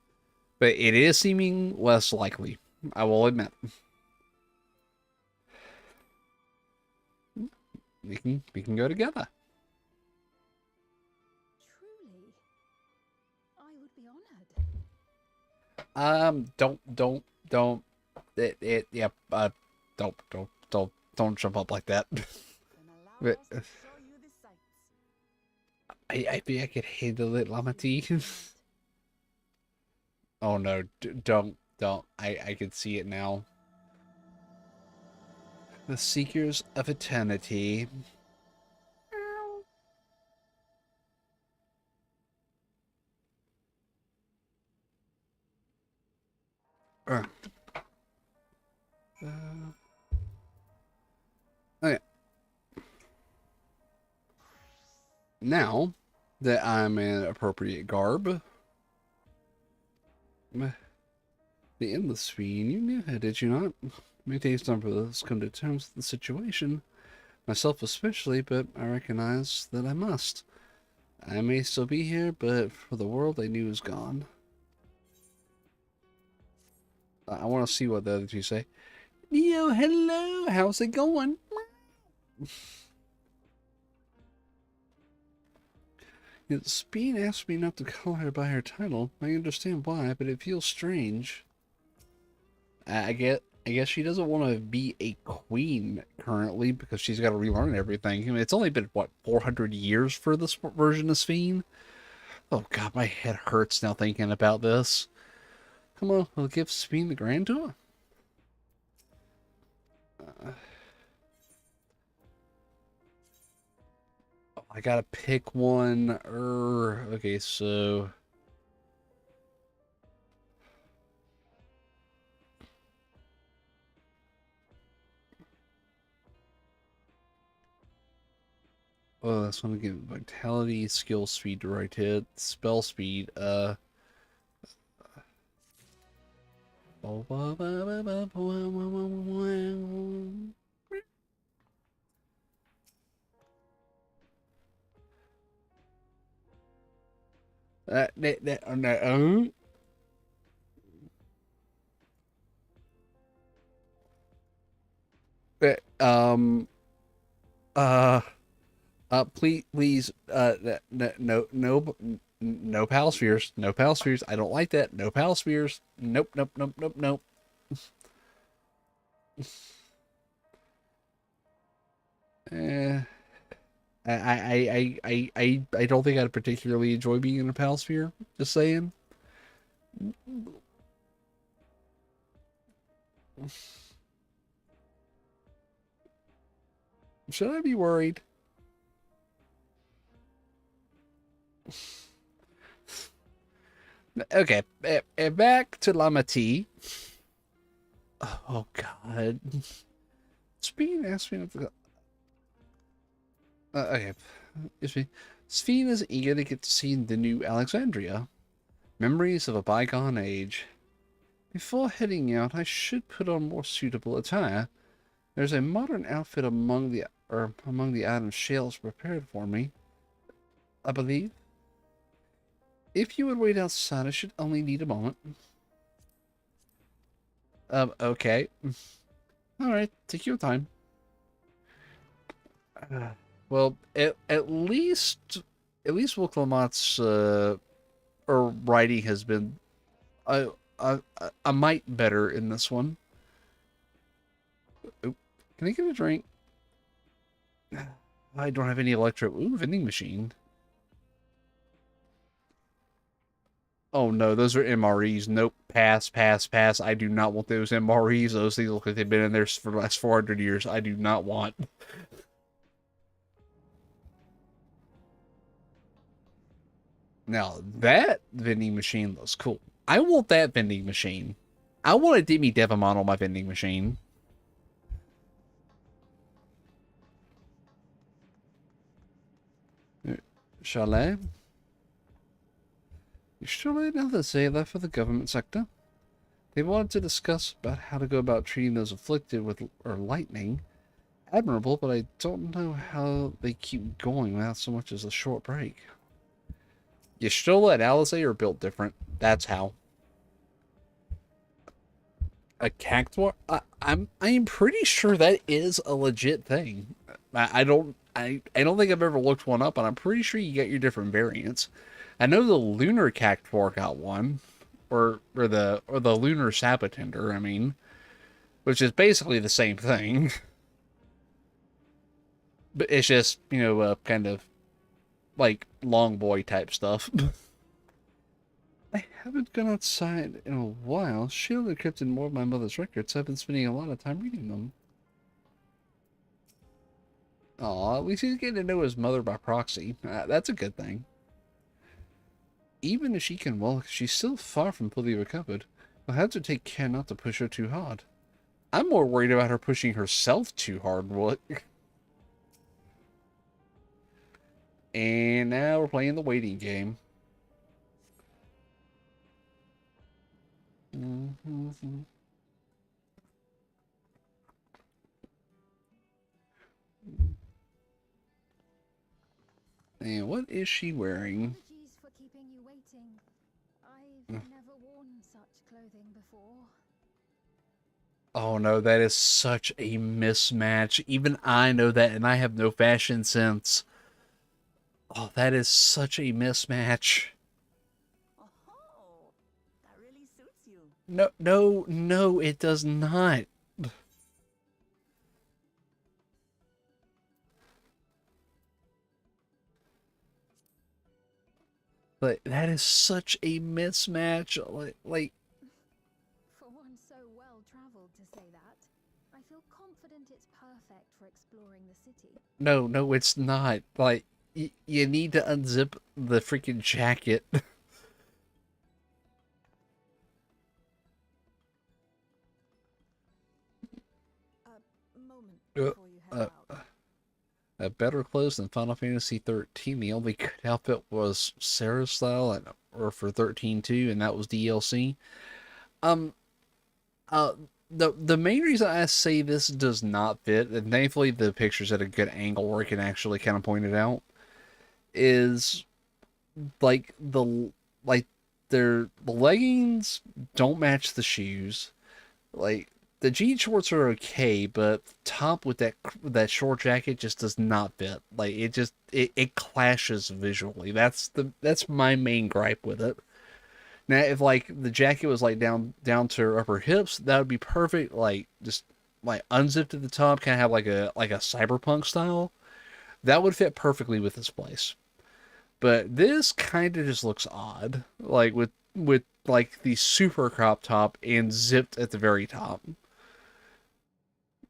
but it is seeming less likely, I will admit. We can go together. Truly, I would be honored. Yep. Don't jump up like that. then allow us to show you the sights. I think I could handle it, Lamati. Oh no, don't. I can see it now. The Seekers of Eternity. Okay. Now that I'm in appropriate garb, the Endless Fiend, you knew her, did you not? May take some for this, come to terms with the situation, myself especially, but I recognize that I must. I may still be here, but for the world I knew is gone. I want to see what the other two say. Yo, hello, how's it going? Speed asked me not to call her by her title. I understand why, but it feels strange. I guess she doesn't want to be a queen currently because she's got to relearn everything. I mean, it's only been, what, 400 years for this version of Sphene? Oh god, my head hurts now thinking about this. Come on, we'll give Sphene the Grand Tour. I gotta pick one. Okay, so... Oh, that's one again. Vitality, skill speed, right hit, spell speed, no. Um, uh, please, no pal spheres, no pal spheres. I don't like that. No pal spheres. Nope, nope, nope, nope, nope. Eh, I don't think I'd particularly enjoy being in a pal sphere. Just saying. Should I be worried? Okay, back to Lamati. Oh God, Sphene asked me. Okay, excuse me. Sphene is eager to get to see the new Alexandria. Memories of a bygone age. Before heading out, I should put on more suitable attire. There's a modern outfit among the items Shale's prepared for me, I believe. If you would wait outside, I should only need a moment. Okay. Alright, take your time. Well, at least Wilclamot's writing has been a mite better in this one. Oop, can I get a drink? I don't have any vending machine. Oh no, those are MREs. Nope. Pass, pass, pass. I do not want those MREs. Those things look like they've been in there for the last 400 years. I do not want. Now, that vending machine looks cool. I want that vending machine. I want a Demi Devamon on my vending machine. Chalet? Surely another sailor for the government sector. They wanted to discuss about how to go about treating those afflicted with lightning. Admirable, but I don't know how they keep going without so much as a short break. Y'shtola and Alizé are built different. That's how. A cactuar? I'm pretty sure that is a legit thing. I don't think I've ever looked one up, but I'm pretty sure you get your different variants. I know the lunar cactuar got one, or the lunar sapotender. I mean, which is basically the same thing, but it's just kind of like long boy type stuff. I haven't gone outside in a while. Sheila encrypted more of my mother's records. I've been spending a lot of time reading them. Aw, at least he's getting to know his mother by proxy. That's a good thing. Even if she can walk, she's still far from fully recovered. We'll have to take care not to push her too hard. I'm more worried about her pushing herself too hard. What? And now we're playing the waiting game. And what is she wearing? Apologies for keeping you waiting. I've never worn such clothing before. Oh no, that is such a mismatch. Even I know that, and I have no fashion sense. Oh, that is such a mismatch. Oh, that really suits you. No, no, no, it does not. But that is such a mismatch. Like For one so well traveled to say that, I feel confident it's perfect for exploring the city. no, no, it's not. Like, you need to unzip the freaking jacket. A moment Uh, before you head uh, out. Better clothes than Final Fantasy 13. The only good outfit was Sarah's style, or for 13 too, and that was DLC. Um, uh, the main reason I say this does not fit, and thankfully the picture's at a good angle where I can actually kind of point it out, is like like the leggings don't match the shoes. Like the jean shorts are okay, but the top with that short jacket just does not fit. Like it clashes visually. That's my main gripe with it. Now if like the jacket was like down to her upper hips, that would be perfect. Like just like unzipped at the top, kind of have like a cyberpunk style. That would fit perfectly with this place. But this kind of just looks odd, like with like the super crop top and zipped at the very top.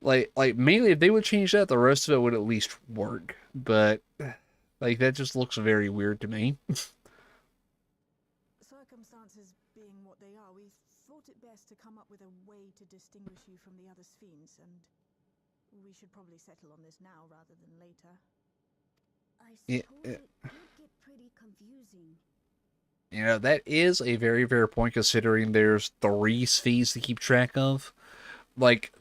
Like mainly if they would change that, the rest of it would at least work. But like that just looks very weird to me. Circumstances being what they are, we thought it best to come up with a way to distinguish you from the other Sphenes, and we should probably settle on this now rather than later. I Yeah, suppose it could get pretty confusing. you know that is a very fair point considering there's three fees to keep track of. Like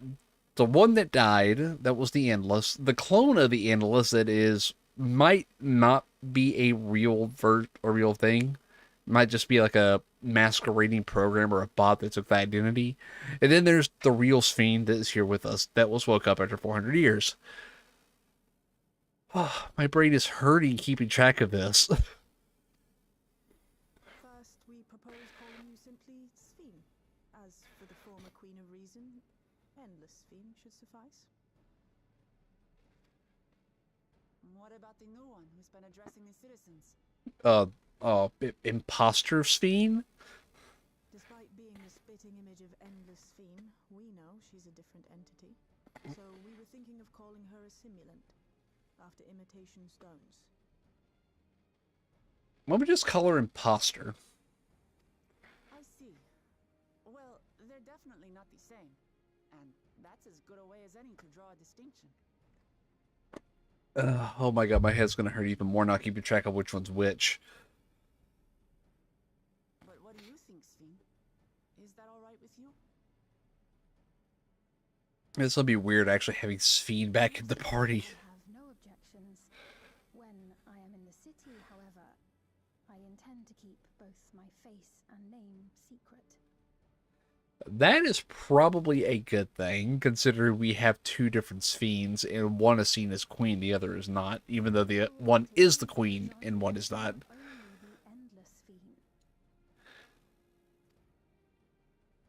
the one that died, that was the Endless. The clone of the Endless that is might not be a real thing. Might just be like a masquerading program or a bot that took the identity. And then there's the real Fiend that is here with us that was woke up after 400 years. Oh, my brain is hurting keeping track of this. First, we propose calling you simply Sphene. As for the former Queen of Reason, Endless Sphene should suffice. What about the new one who's been addressing the citizens? uh, Imposter Fiend? Despite being the spitting image of Endless Sphene, we know she's a different entity. So we were thinking of calling her a simulant, after imitation stones. Why don't we just call her Imposter? I see. Well, they're definitely not the same. And that's as good a way as any to draw a distinction. Oh my god, my head's gonna hurt even more not keeping track of which one's which. But what do you think, Sphene? Is that alright with you? This will be weird actually having Sphene back at the party. I have no objections. When I am in the city, however, I intend to keep both my face and name secret. That is probably a good thing, considering we have two different Sphenes, and one is seen as queen, the other is not, even though the one is the queen and one is not. Only the endless fiend.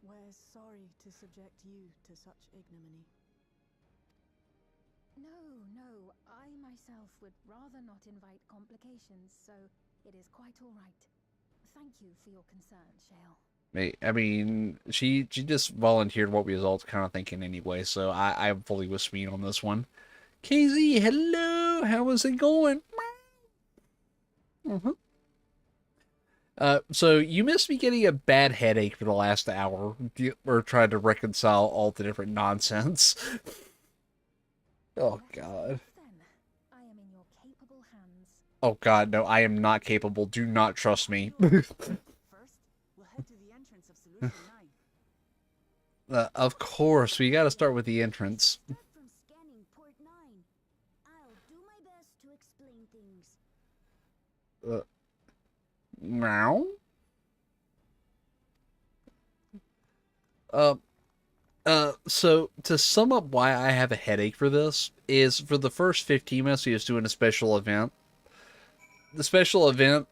We're sorry to subject you to such ignominy. No, I myself would rather not invite complications, so it is quite all right. Thank you for your concern, Shale. I mean, she just volunteered what we was all kind of thinking anyway, so I'm fully with Speen on this one. KZ, hello, how is it going? Mm-hmm. So you missed me getting a bad headache for the last hour. We're trying to reconcile all the different nonsense. Oh God. Then, I am in your capable hands. Oh God, no, I am not capable. Do not trust me. First, we'll head to the entrance of Solution 9. Of course, we gotta start with the entrance. From scanning port 9. I'll do my best to explain things. Meow? So to sum up why I have a headache for this is for the first 15 minutes he was doing a special event. the special event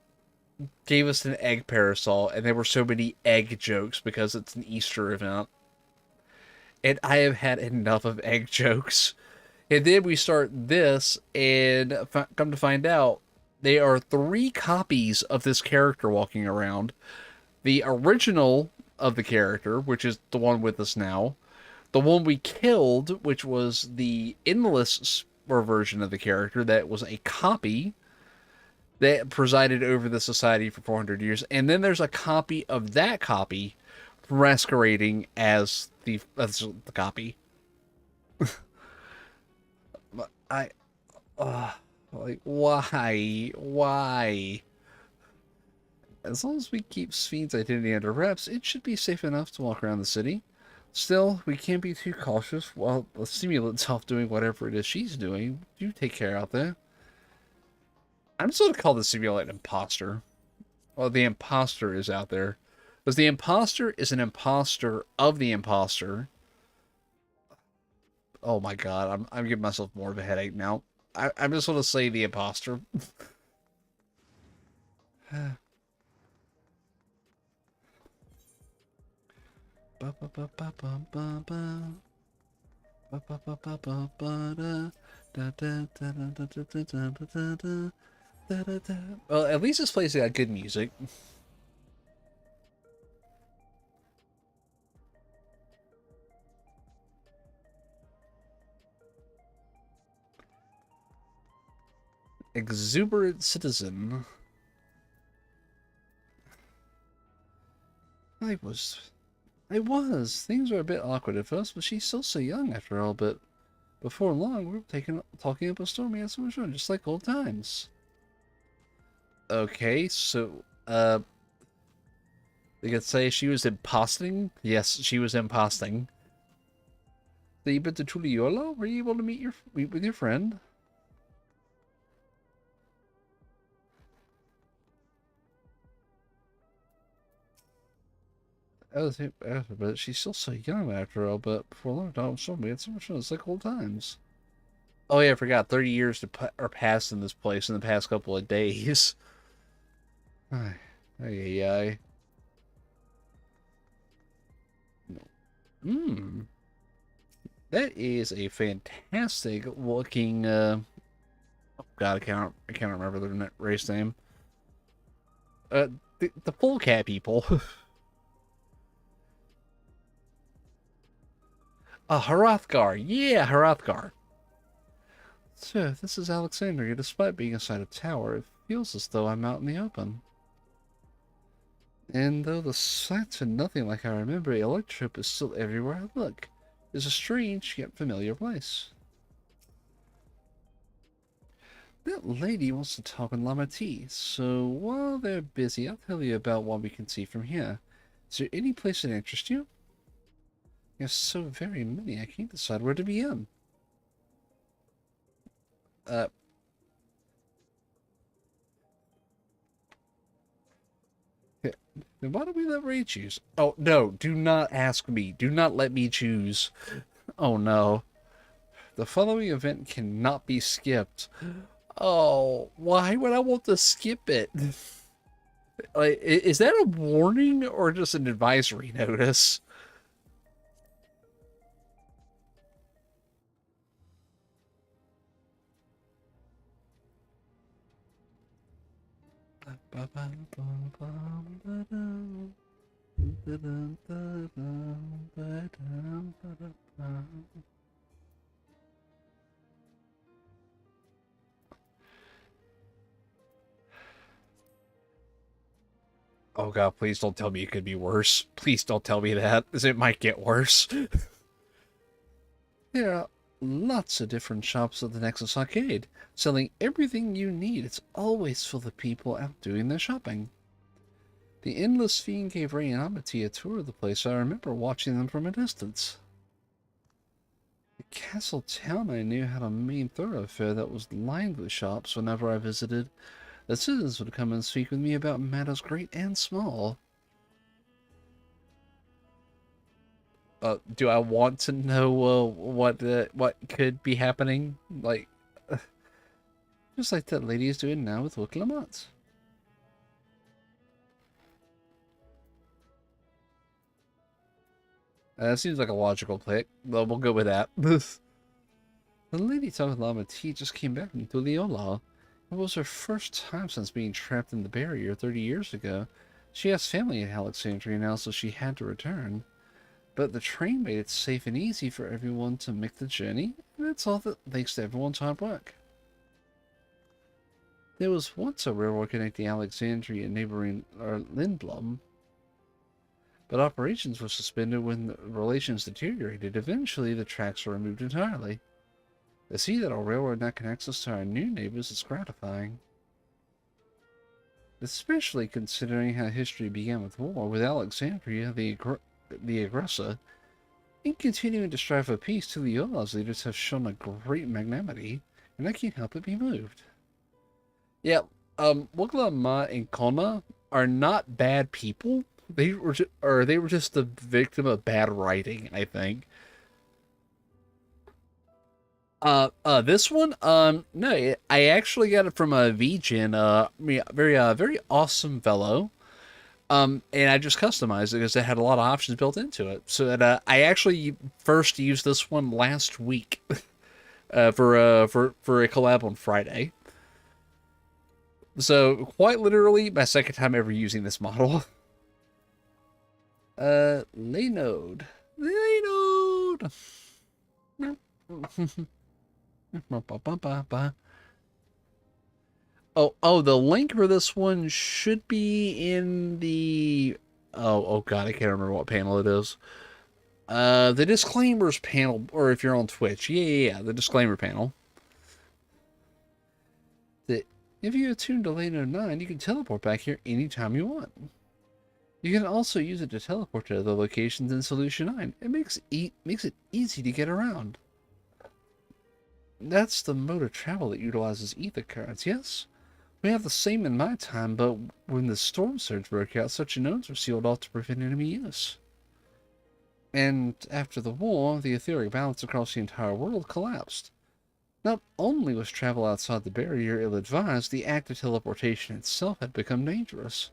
gave us an egg parasol, and there were so many egg jokes because it's an Easter event. And I have had enough of egg jokes. And then we start this, and come to find out, there are 3 copies of this character walking around. The original of the character, which is the one with us now. The one we killed, which was the endless version of the character that was a copy that presided over the society for 400 years. And then there's a copy of that copy masquerading as the copy. I like, why? As long as we keep Sphne's identity under wraps, it should be safe enough to walk around the city. Still, we can't be too cautious while the simulant's off doing whatever it is she's doing. You take care out there. I'm just going to call the simulant imposter. Well, the imposter is out there. Because the imposter is an imposter of the imposter. Oh my god, I'm giving myself more of a headache now. I'm just going to say the imposter. Well, at least this place got good music. Exuberant citizen. I was. Things were a bit awkward at first, but she's still so young after all. But before long, we were talking up a storm. We had so much fun, just like old times. Okay, so, they could say she was imposting? Yes, she was imposting. So you been to Tuliolo? Were you able to meet with your friend? But she's still so young after all. But before long, Donald Storm, we had so much fun. It's like old times. Oh yeah, I forgot. 30 years are passed in this place in the past couple of days. Ay, ay, ay. That is a fantastic looking. Oh God, I can't remember the race name. The full cat people. Hrothgar. Yeah, Hrothgar. So, this is Alexandria. Despite being inside a tower, it feels as though I'm out in the open. And though the sights are nothing like I remember, Elecrtope is still everywhere I look. It's a strange yet familiar place. That lady wants to talk in Lamati, so while they're busy, I'll tell you about what we can see from here. Is there any place that interests you? There's so very many, I can't decide where to begin. Then why don't we let Ray choose? Oh, no, do not ask me. Do not let me choose. Oh, no. The following event cannot be skipped. Oh, why would I want to skip it? Like, is that a warning or just an advisory notice? Oh god, please don't tell me it could be worse. Please don't tell me that, as it might get worse. There are lots of different shops at the Nexus Arcade, selling everything you need. It's always full of people out doing their shopping. The Endless Fiend gave Ray and Amity a tour of the place, so I remember watching them from a distance. The castle town I knew had a main thoroughfare that was lined with shops whenever I visited. The citizens would come and speak with me about matters great and small. Do I want to know what could be happening? Like, Just like that lady is doing now with Wicklamat. Seems like a logical pick. Well, we'll go with that. The lady talking with Lama T just came back from Tuliola. It was her first time since being trapped in the barrier 30 years ago. She has family in Alexandria now, so she had to return. But the train made it safe and easy for everyone to make the journey, and that's all thanks to everyone's hard work. There was once a railroad connecting Alexandria and neighboring Lindblom, but operations were suspended when the relations deteriorated. Eventually, the tracks were removed entirely. To see that our railroad now connects us to our new neighbors is gratifying. Especially considering how history began with war, with Alexandria, the aggressor. In continuing to strive for peace, Tuliola's leaders have shown a great magnanimity, and I can't help but be moved. Yeah, Wugla, Ma, and Kona are not bad people. They were just the victim of bad writing, I think. This one, no, I actually got it from a VGen, very awesome fellow. And I just customized it because it had a lot of options built into it. So that, I actually first used this one last week, for a collab on Friday. So quite literally my second time ever using this model. Laynode. Laynode. Oh, the link for this one should be in the... Oh god, I can't remember what panel it is. The disclaimers panel, or if you're on Twitch. Yeah, the disclaimer panel. If you attune to Lane 09, you can teleport back here anytime you want. You can also use it to teleport to other locations in Solution 9. It makes it easy to get around. That's the mode of travel that utilizes ether currents, yes? We have the same in my time, but when the storm surge broke out, such nodes were sealed off to prevent enemy use. And after the war, the etheric balance across the entire world collapsed. Not only was travel outside the barrier ill-advised, the act of teleportation itself had become dangerous.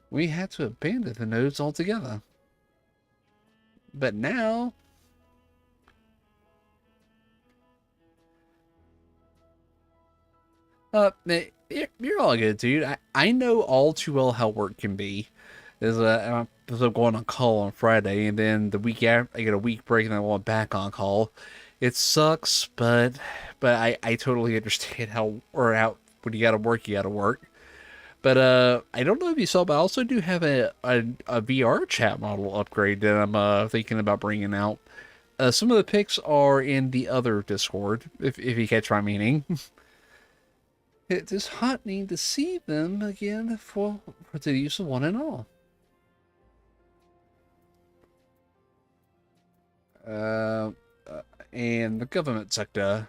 We had to abandon the nodes altogether. But now... you're all good, dude. I know all too well how work can be. I'm going on call on Friday, and then the week after, I get a week break, and I want back on call. It sucks, but I totally understand how when you gotta work, you gotta work. But I don't know if you saw, but I also do have a VR chat model upgrade that I'm thinking about bringing out. Some of the pics are in the other Discord, if you catch my meaning. It is heartening to see them again for the use of one and all. And the government sector.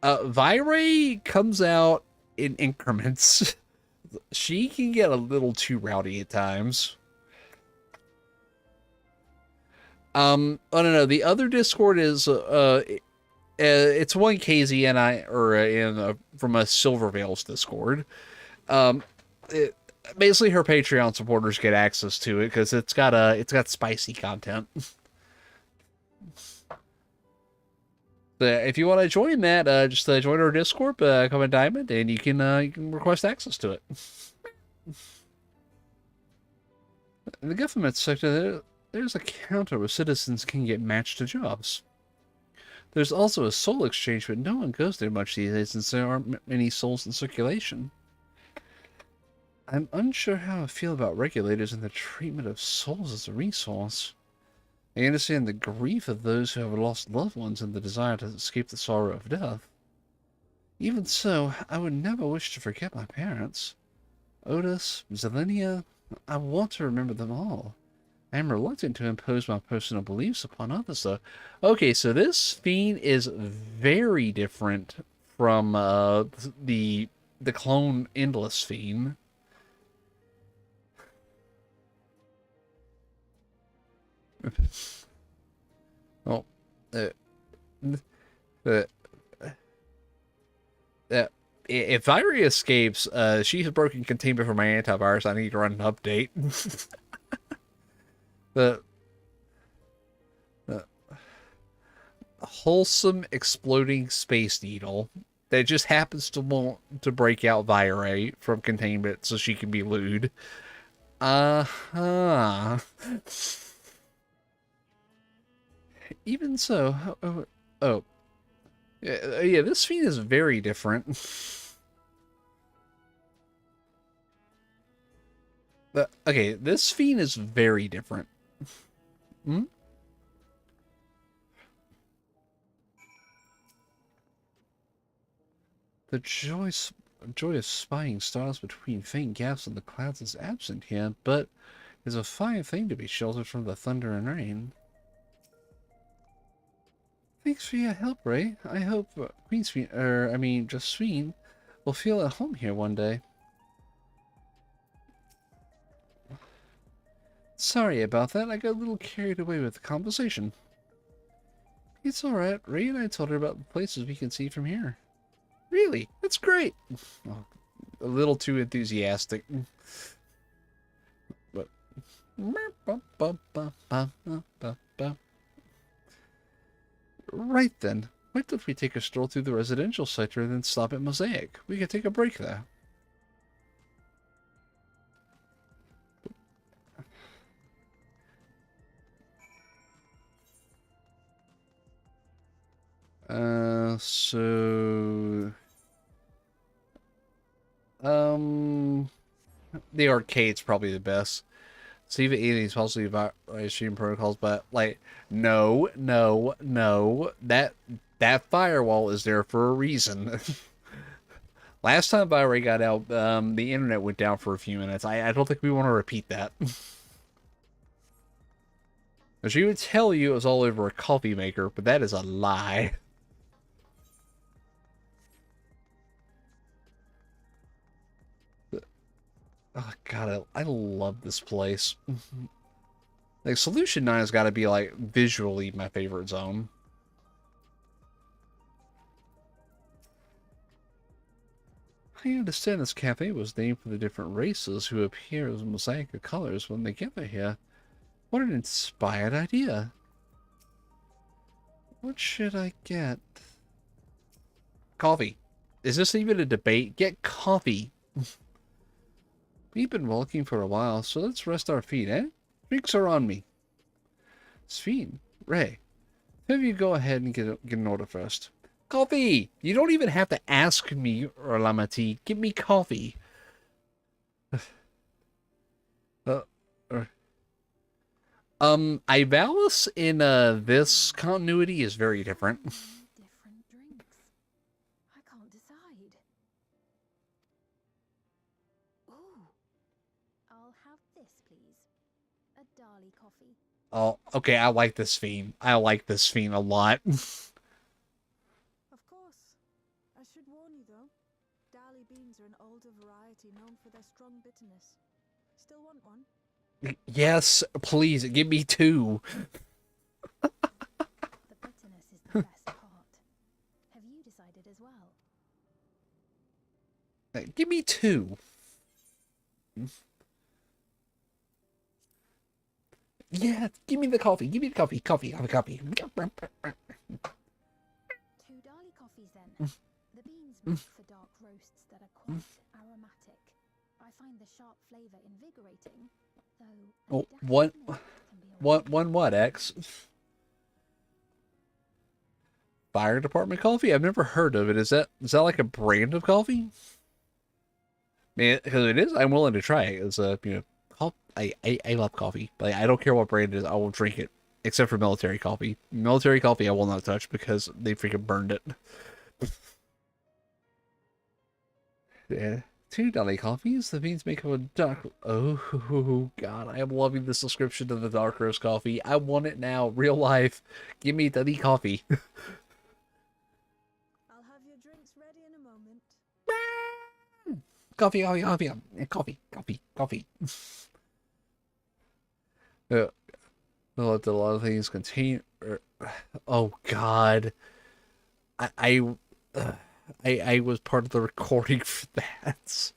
Vire comes out in increments. She can get a little too rowdy at times. I don't know. The other Discord is it's one KZ and I, or from a Silvervale's Discord. Basically, her Patreon supporters get access to it because it's got spicy content. If you want to join that, just join our Discord, come a diamond, and you can request access to it. In the government sector, there's a counter where citizens can get matched to jobs. There's also a soul exchange, but no one goes there much these days since there aren't many souls in circulation. I'm unsure how I feel about regulators and the treatment of souls as a resource. I understand the grief of those who have lost loved ones and the desire to escape the sorrow of death. Even so, I would never wish to forget my parents. Otis, Zelenia, I want to remember them all. I am reluctant to impose my personal beliefs upon others, though. Okay, so this fiend is very different from the clone Endless fiend. Oh, If Irie escapes, she has broken containment for my antivirus. I need to run an update. the wholesome exploding space needle that just happens to want to break out Vire from containment so she can be lewd. Uh-huh. Even so, oh. Yeah, this fiend is very different. Okay, this fiend is very different. Hmm? The joy of spying stars between faint gaps in the clouds is absent here, but it's a fine thing to be sheltered from the thunder and rain. Thanks for your help, Ray. I hope Josephine will feel at home here one day. Sorry about that. I got a little carried away with the conversation. It's alright. Ray and I told her about the places we can see from here. Really? That's great. Oh, a little too enthusiastic. But right then. Why don't we take a stroll through the residential sector and then stop at Mosaic? We could take a break there. The arcade's probably the best. See if anything's possibly about stream protocols, but like, no. That firewall is there for a reason. Last time Vire got out, the internet went down for a few minutes. I don't think we want to repeat that. She would tell you it was all over a coffee maker, but that is a lie. Oh god, I love this place. Like, Solution 9 has got to be, like, visually my favorite zone. I understand this cafe was named for the different races who appear as a mosaic of colors when they gather here. What an inspired idea. What should I get? Coffee. Is this even a debate? Get coffee. We've been walking for a while, so let's rest our feet, eh? Drinks are on me. Sphene, Ray, maybe you go ahead and get an order first. Coffee! You don't even have to ask me, Orlamati. Give me coffee. Ivalis in this continuity is very different. Different drinks. I can't decide. Ooh. I'll have this, please. A Dali coffee. Oh, okay, I like this fiend. I like this fiend a lot. Of course. I should warn you though. Dali beans are an older variety known for their strong bitterness. Still want one? Yes, please, give me two. The bitterness is the best part. Have you decided as well? Give me two. Yeah, give me the coffee. Give me the coffee. Coffee. Two Dali coffees then. The beans make for dark roasts that are quite aromatic. I find the sharp flavor invigorating, though. Oh, what, X? Fire department coffee? I've never heard of it. Is that like a brand of coffee? Man, because it is, I'm willing to try it. It's I love coffee. Like, I don't care what brand it is, I will drink it. Except for military coffee. Military coffee I will not touch because they freaking burned it. Yeah. Two Dali coffees. The beans make up a dark... Oh, God. I am loving this description of the dark roast coffee. I want it now. Real life. Give me Dali coffee. I'll have your drinks ready in a moment. Coffee. Let a lot of things contain... Oh, God. I was part of the recording for that.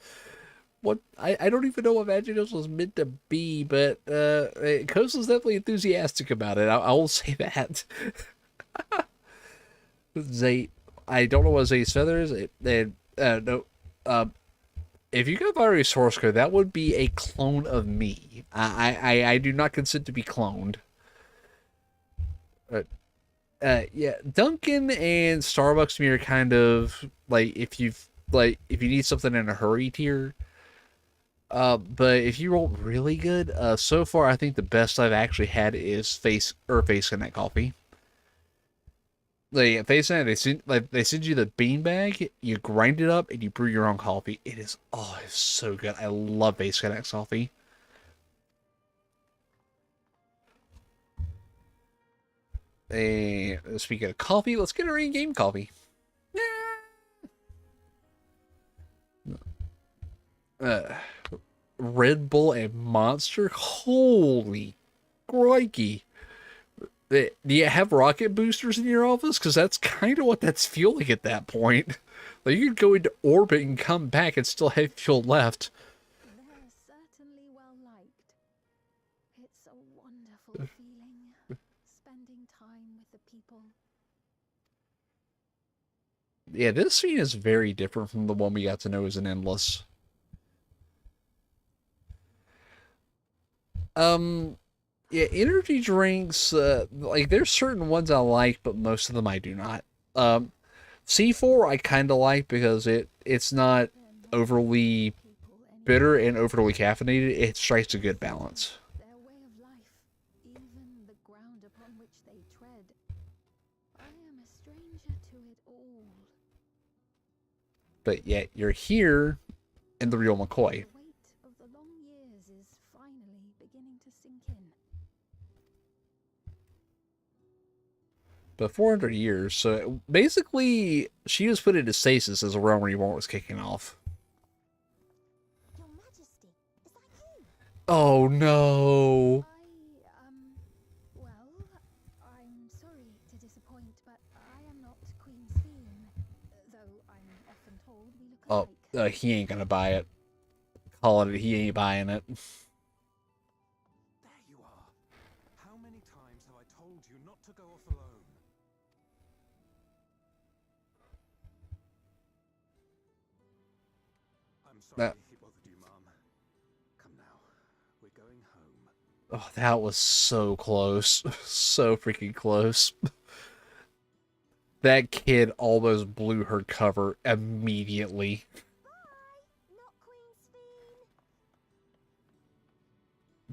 What I don't even know what Magic House was meant to be, but Coast was definitely enthusiastic about it. I will say that. Zay, I don't know what Zay's feather is. No, if you got binary source code, that would be a clone of me. I do not consent to be cloned. Yeah, Dunkin' and Starbucks to me are kind of like if you need something in a hurry tier. But if you roll really good, so far I think the best I've actually had is Face Connect coffee. Like Face Connect, they send you the bean bag, you grind it up, and you brew your own coffee. It's so good. I love Face Connect coffee. And speaking of coffee, let's get our in-game coffee. Uh, Red Bull and Monster. Holy crikey. Do you have rocket boosters in your office? Because that's kind of what that's fueling at that point. Like you could go into orbit and come back and still have fuel left. They're certainly well liked. It's a wonderful feeling, spending time with the people. Yeah, this scene is very different from the one we got to know as an Endless. Yeah, energy drinks, like there's certain ones I like, but most of them I do not. C4 I kind of like because it's not overly bitter and overly caffeinated. It strikes a good balance. Their way of life, even the ground upon which they tread. I am a stranger to it all. But yet you're here in the real McCoy. The weight of the long years is finally beginning to sink in. But 400 years, so basically she was put into stasis as a Realm Reborn was kicking off. Your Majesty, is that you? Oh no! Well, I'm sorry to disappoint, but I am not Queen Sphene, though I'm often told we look alike. He ain't gonna buy it. Call it, he ain't buying it. There you are. How many times have I told you not to go off alone? I'm sorry he bothered you, Mom. Come now. We're going home. Oh, that was so close. So freaking close. That kid almost blew her cover immediately. Bye, not Queen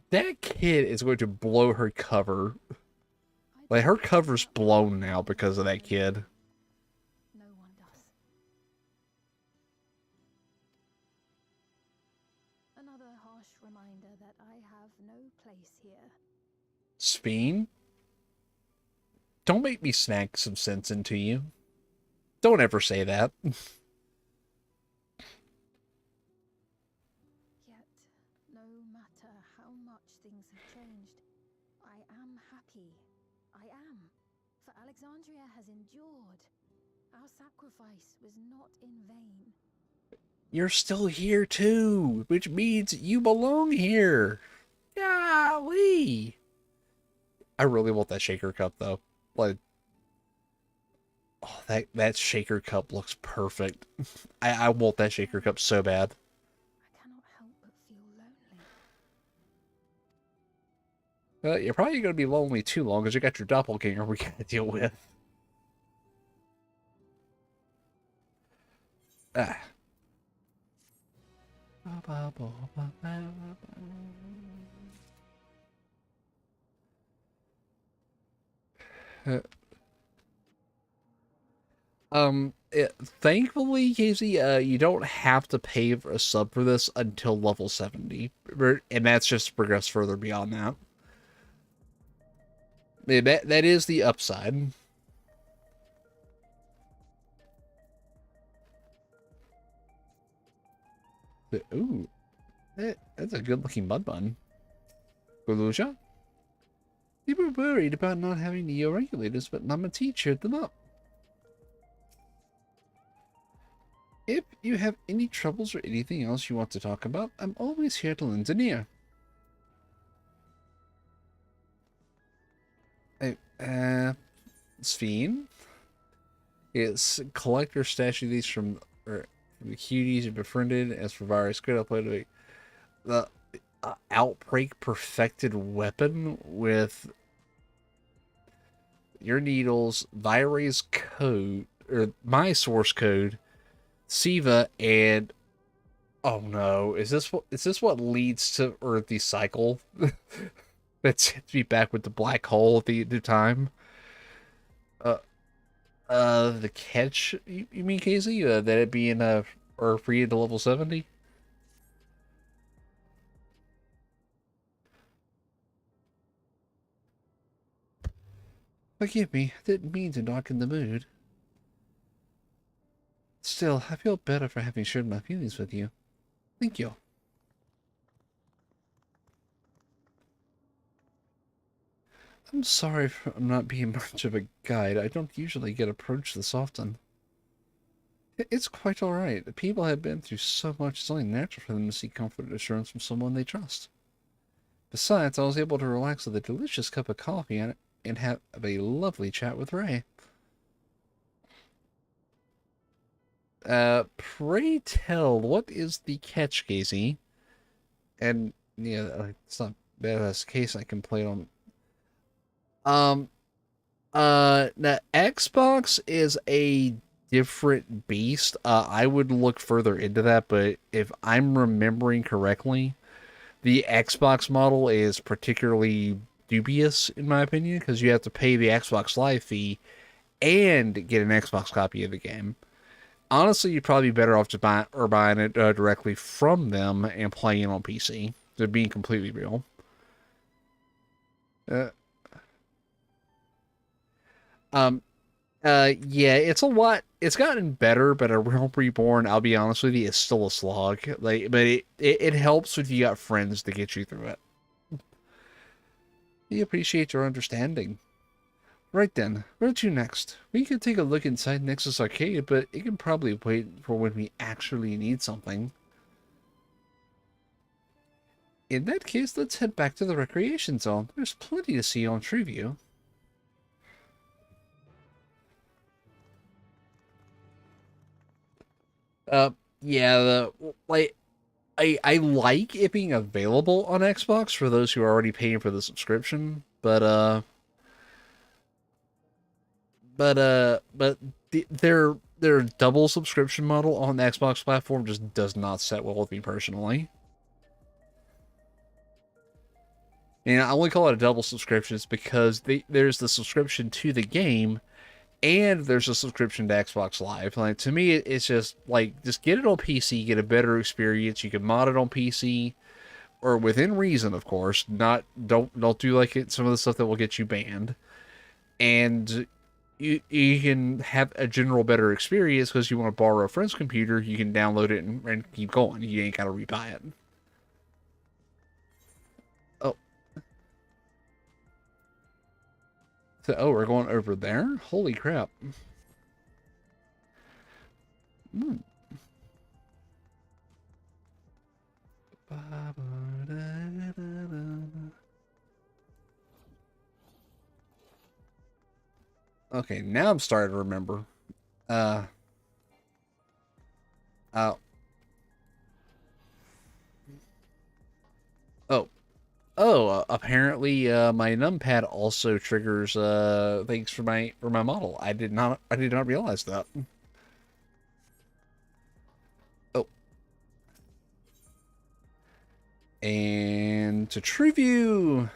Sphene. That kid is going to blow her cover. Like, her cover's blown now because of that kid. No one does. Another harsh reminder that I have no place here. Sphene? Don't make me snag some sense into you. Don't ever say that. Yet, no matter how much things have changed, I am happy. I am. For Alexandria has endured. Our sacrifice was not in vain. You're still here too, which means you belong here. Golly. I really want that shaker cup though. Like, oh, that shaker cup looks perfect. I want that shaker cup so bad. I cannot help but feel lonely. You're probably going to be lonely too long because you got your doppelganger we got to deal with. Ah. Thankfully, Casey, you don't have to pay for a sub for this until level 70, and that's just to progress further beyond that. Yeah, that is the upside. Ooh, that's a good-looking mud bun. Guluja? People were worried about not having neo regulators, but Nama T cheered them up. If you have any troubles or anything else you want to talk about, I'm always here to lend an ear. Sphene. It's collector statue these from the cuties you befriended. As for virus, good upload the outbreak perfected weapon with your needles, Vire's code or my source code, Siva, and oh no, is this what leads to the cycle? That's to be back with the black hole at the time. The catch, you mean, Casey? That it being or free to level 70? Forgive me, I didn't mean to knock in the mood. Still, I feel better for having shared my feelings with you. Thank you. I'm sorry for not being much of a guide. I don't usually get approached this often. It's quite alright. People have been through so much, it's only natural for them to seek comfort and assurance from someone they trust. Besides, I was able to relax with a delicious cup of coffee and have a lovely chat with Ray. Pray tell, what is the catch, Casey? And, yeah, it's not bad as a case I can play on. Now, Xbox is a different beast. I would look further into that, but if I'm remembering correctly, the Xbox model is particularly dubious, in my opinion, because you have to pay the Xbox Live fee and get an Xbox copy of the game. Honestly, you'd probably be better off just buying it directly from them and playing on PC. They're being completely real. Uh, yeah, it's a lot. It's gotten better, but a Realm Reborn, I'll be honest with you, is still a slog. Like, but it helps if you got friends to get you through it. We appreciate your understanding. Right then, where to next? We could take a look inside Nexus Arcade, but it can probably wait for when we actually need something. In that case, let's head back to the recreation zone. There's plenty to see on Treeview. Yeah, I like it being available on Xbox for those who are already paying for the subscription, but their double subscription model on the Xbox platform just does not set well with me personally. And I only call it a double subscription because there's the subscription to the game and there's a subscription to Xbox Live. Like, to me, it's just like, just get it on PC, get a better experience. You can mod it on PC, or within reason, of course. Don't do like some of the stuff that will get you banned. And you can have a general better experience because you want to borrow a friend's computer. You can download it and keep going. You ain't gotta rebuy it. Oh. So, oh, we're going over there? Holy crap. Hmm. Okay, now I'm starting to remember. Oh. Oh. Oh, apparently my numpad also triggers things for my model. I did not realize that. Oh. And to Treeview.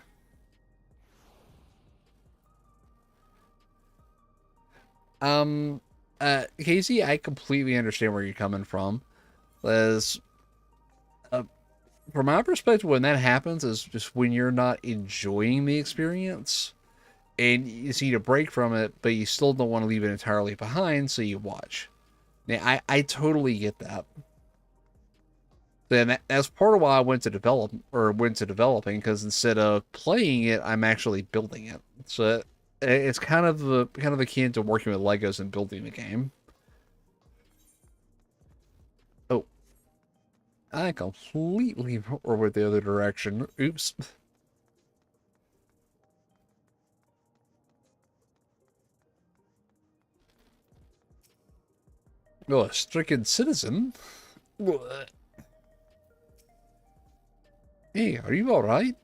Casey, I completely understand where you're coming from. As from my perspective, when that happens is just when you're not enjoying the experience and you see a break from it, but you still don't want to leave it entirely behind, so you watch. Now, I totally get that. Then that's part of why I went to developing, because instead of playing it, I'm actually building it. So it's kind of akin to working with Legos and building the game. I completely went the other direction. Oops. Oh, a stricken citizen? What? Hey, are you alright?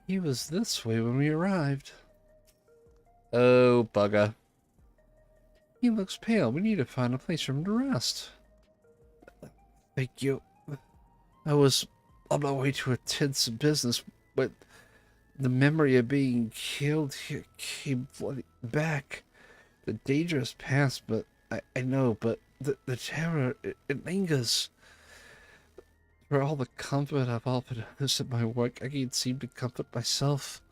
He was this way when we arrived. Oh, bugger. He looks pale. We need to find a place for him to rest. Thank you. I was on my way to attend some business, but the memory of being killed here came flooding back. The danger is past, but I know, but the terror, it lingers. For all the comfort I've offered others at my work, I can't seem to comfort myself.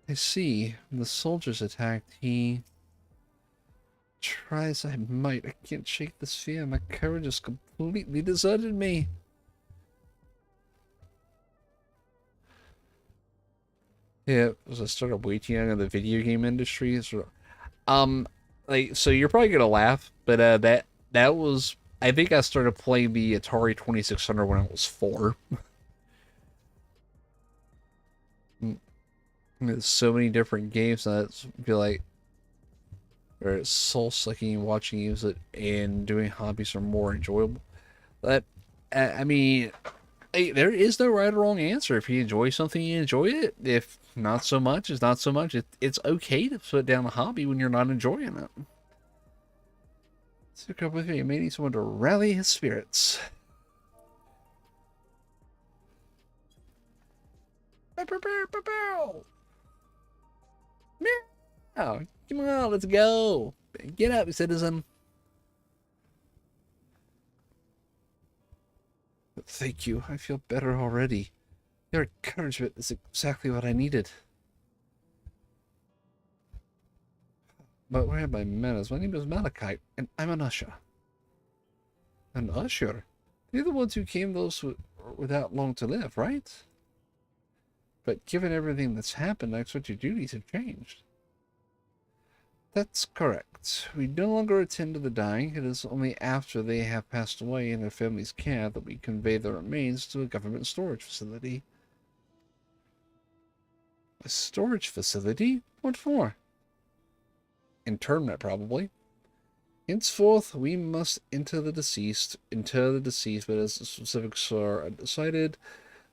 I see. When the soldiers attacked, he... Try as I might, I can't shake this fear. My courage has completely deserted me. Yeah, as I started waiting on the video game industry, so, so you're probably gonna laugh, but that was, I think I started playing the Atari 2600 when I was 4. There's so many different games that I feel like, or it's soul-sucking watching use it, and doing hobbies are more enjoyable. But I mean, hey, there is no right or wrong answer. If you enjoy something, you enjoy it. If not so much, it's not so much. It's okay to put down a hobby when you're not enjoying it. So come with me. You may need someone to rally his spirits. Meow. Come on, let's go. Get up, citizen. Thank you. I feel better already. Your encouragement is exactly what I needed. But where are my manners? My name is Malachite, and I'm an usher. An usher? They're the ones who came those without long to live, right? But given everything that's happened, I expect your duties have changed. That's correct. We no longer attend to the dying. It is only after they have passed away in their family's care that we convey their remains to a government storage facility. A storage facility? What for? Internment, probably. Henceforth, we must inter the deceased, but as the specifics are undecided,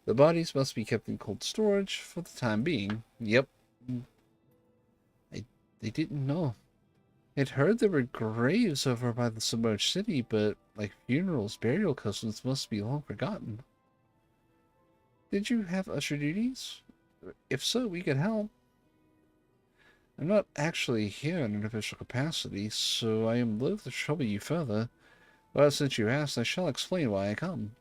the bodies must be kept in cold storage for the time being. Yep. They didn't know. I'd heard there were graves over by the submerged city, but like funerals, burial customs must be long forgotten. Did you have usher duties? If so, we could help. I'm not actually here in an official capacity, so I am loath to trouble you further. But since you asked, I shall explain why I come.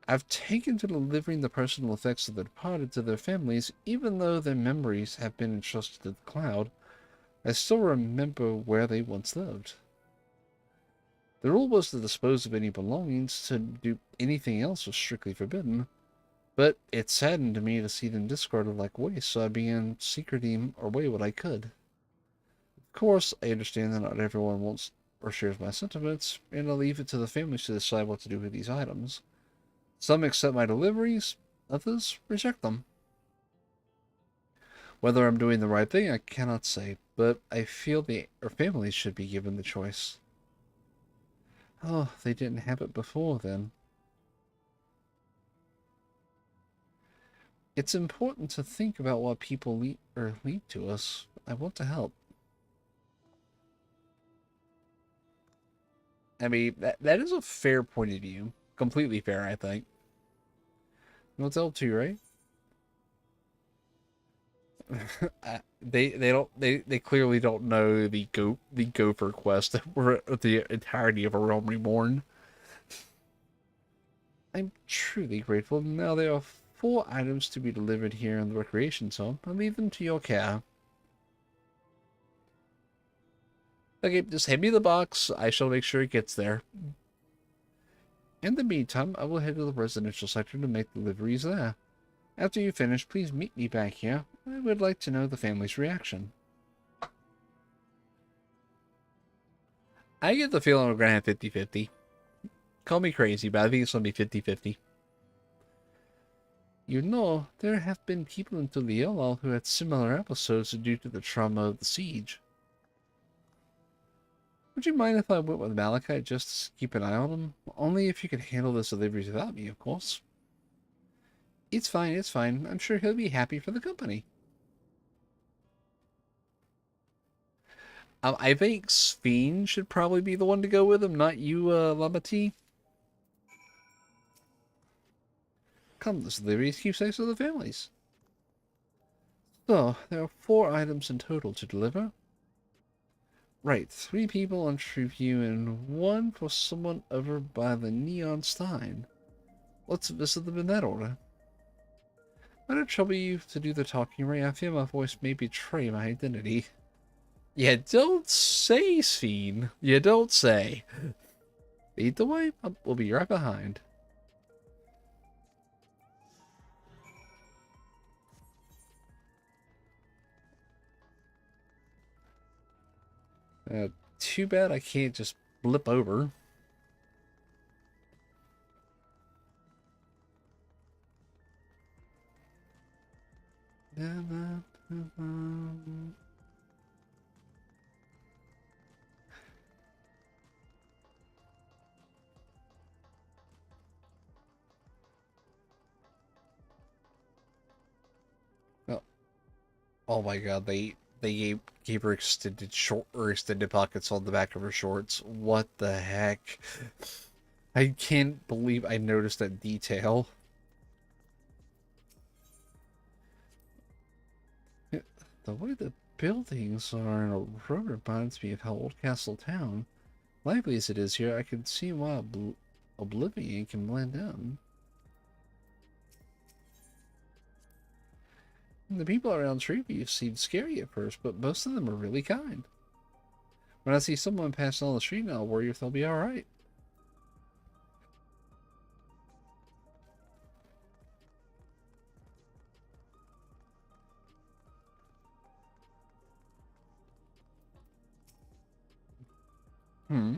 I've taken to delivering the personal effects of the departed to their families, even though their memories have been entrusted to the cloud. I still remember where they once lived. The rule was to dispose of any belongings. To do anything else was strictly forbidden. But it saddened me to see them discarded like waste, so I began secreting away what I could. Of course, I understand that not everyone wants or shares my sentiments, and I'll leave it to the families to decide what to do with these items. Some accept my deliveries, others reject them. Whether I'm doing the right thing, I cannot say, but I feel our families should be given the choice. Oh, they didn't have it before then. It's important to think about what people lead to us. I want to help. I mean, that is a fair point of view. Completely fair, I think. What's L2, right? They clearly don't know the gopher quest for the entirety of A Realm Reborn. I'm truly grateful. Now there are 4 items to be delivered here in the recreation zone. I'll leave them to your care. Okay, just hand me the box. I shall make sure it gets there. In the meantime, I will head to the residential sector to make deliveries there. After you finish, please meet me back here. I would like to know the family's reaction. I get the feeling we're going to have 50-50. Call me crazy, but I think it's going to be 50-50. You know, there have been people in Tulielal who had similar episodes due to the trauma of the siege. Would you mind if I went with Malachite just to keep an eye on him? Only if you could handle this deliveries without me, of course. It's fine, it's fine. I'm sure he'll be happy for the company. I think Sphene should probably be the one to go with him, not you, Lamati. Come, this delivery keepsakes of the families. So, there are 4 items in total to deliver. Right, 3 people on Treeview and 1 for someone over by the Neon Stein. Let's visit them in that order. Might it trouble you to do the talking, Ray? I fear my voice may betray my identity. You don't say, Sphene. You don't say. Lead the way. We'll be right behind. Too bad I can't just blip over. Oh my god, they gave her extended pockets on the back of her shorts. What the heck? I can't believe I noticed that detail. The way the buildings are in a row reminds me of how old Castle Town, lively as it is here, I can see why Oblivion can blend in. The people around Treeview seemed scary at first, but most of them are really kind. When I see someone passing on the street now, I'll worry if they'll be alright.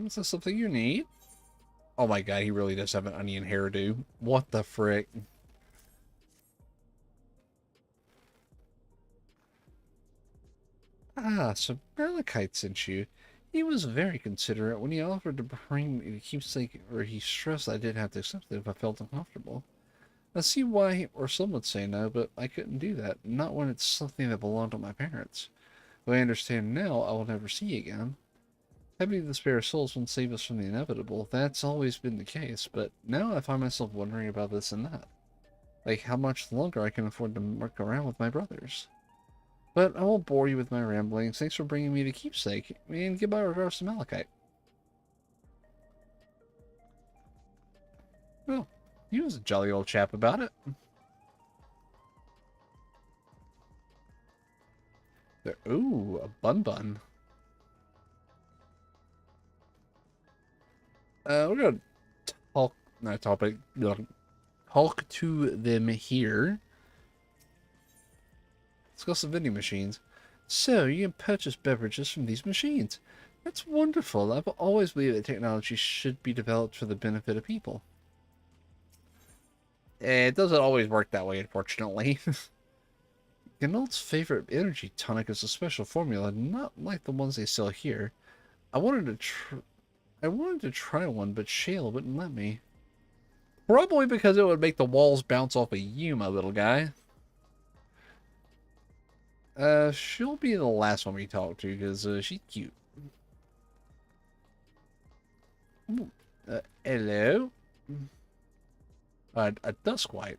Is this something you need? Oh my god, he really does have an onion hairdo. What the frick? Ah, so Malachite sent you. He was very considerate when he offered to bring me the keepsake, or he stressed I didn't have to accept it if I felt uncomfortable. I see why, or some would say no, but I couldn't do that, not when it's something that belonged to my parents. But I understand now I will never see again. Having the spare souls won't save us from the inevitable. That's always been the case, but now I find myself wondering about this and that. Like how much longer I can afford to muck around with my brothers. But I won't bore you with my ramblings. Thanks for bringing me the keepsake, and give my regards to Malachite. Well, he was a jolly old chap about it. Ooh, a bun. We're gonna talk to them here. Let's go some vending machines. So, you can purchase beverages from these machines. That's wonderful. I've always believed that technology should be developed for the benefit of people. It doesn't always work that way, unfortunately. Gnault's favorite energy tonic is a special formula, not like the ones they sell here. I wanted to try one, but Shale wouldn't let me. Probably because it would make the walls bounce off of you, my little guy. She'll be the last one we talk to, because, she's cute. Ooh, hello? A Duskwhite.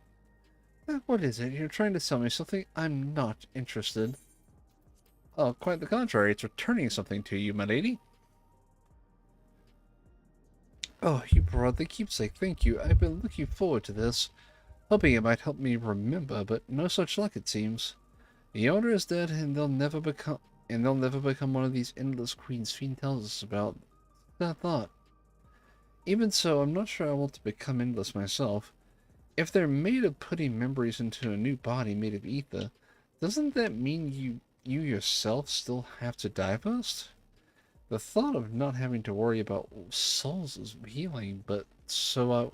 What is it? You're trying to sell me something? I'm not interested. Oh, quite the contrary. It's returning something to you, my lady. Oh, you brought the keepsake. Thank you. I've been looking forward to this. Hoping it might help me remember, but no such luck, it seems. The owner is dead, and they'll never become one of these endless queens Fiend tells us about. That thought. Even so, I'm not sure I want to become endless myself. If they're made of putting memories into a new body made of ether, Doesn't that mean you yourself still have to divest? The thought of not having to worry about souls is healing, but so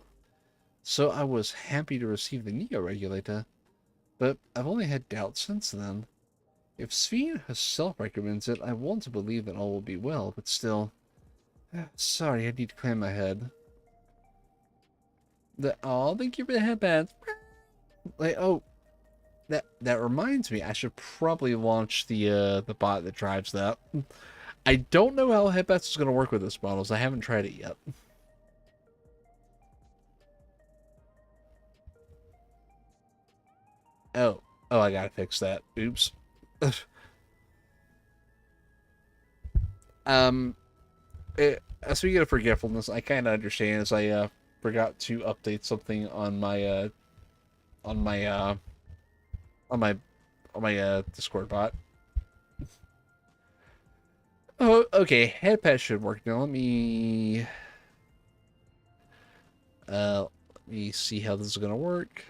I was happy to receive the Neo-Regulator, but I've only had doubts since then. If Sphene herself recommends it, I want to believe that all will be well, but still... Sorry, I need to clear my head. Oh, thank you for the headbands. Like, oh, that reminds me, I should probably launch the bot that drives that. I don't know how headbands is going to work with this models. I haven't tried it yet. Oh, I gotta fix that. Oops. Speaking of forgetfulness, I kind of understand as I forgot to update something on my on my Discord bot. Oh, okay. Headpad should work now. Let me see how this is gonna work.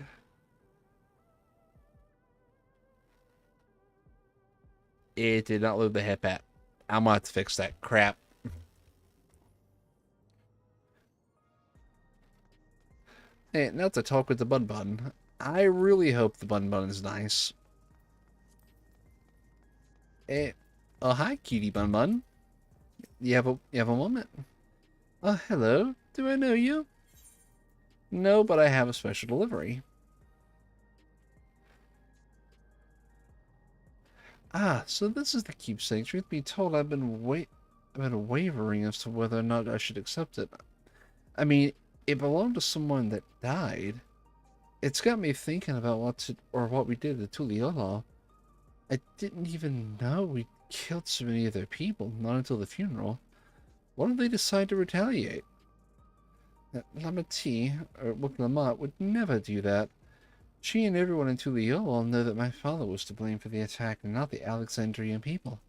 It did not load the headpad. I'm gonna have to fix that crap. Hey, now to talk with the Bun Bun. I really hope the Bun Bun is nice. Hey, oh hi, cutie Bun Bun. You have a moment? Oh, hello. Do I know you? No, but I have a special delivery. Ah, so this is the keepsake. Truth be told, I've been wavering as to whether or not I should accept it. I mean, it belonged to someone that died. It's got me thinking about what we did to Tuliyola. I didn't even know we killed so many of their people, not until the funeral. Why did they decide to retaliate? Lamati, or Wuklamat, would never do that. She and everyone in Tuliyola know that my father was to blame for the attack and not the Alexandrian people.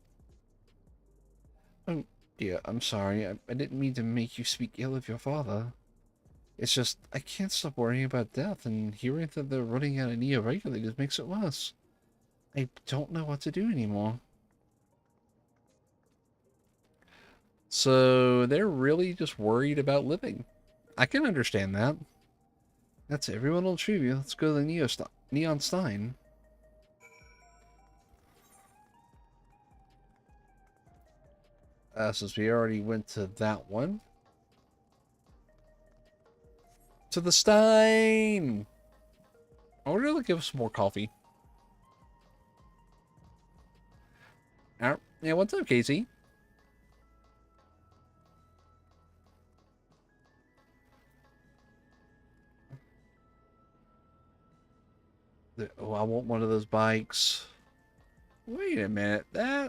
Oh dear, I'm sorry. I didn't mean to make you speak ill of your father. It's just, I can't stop worrying about death, and hearing that they're running out of Neo-Regulators makes it worse. I don't know what to do anymore. So, they're really just worried about living. I can understand that. That's everyone on trivia. Let's go to the Neon Stein. Since we already went to that one. To the Stein! I wonder if they'll give us some more coffee. Yeah, what's up, Casey? Oh, I want one of those bikes. Wait a minute, I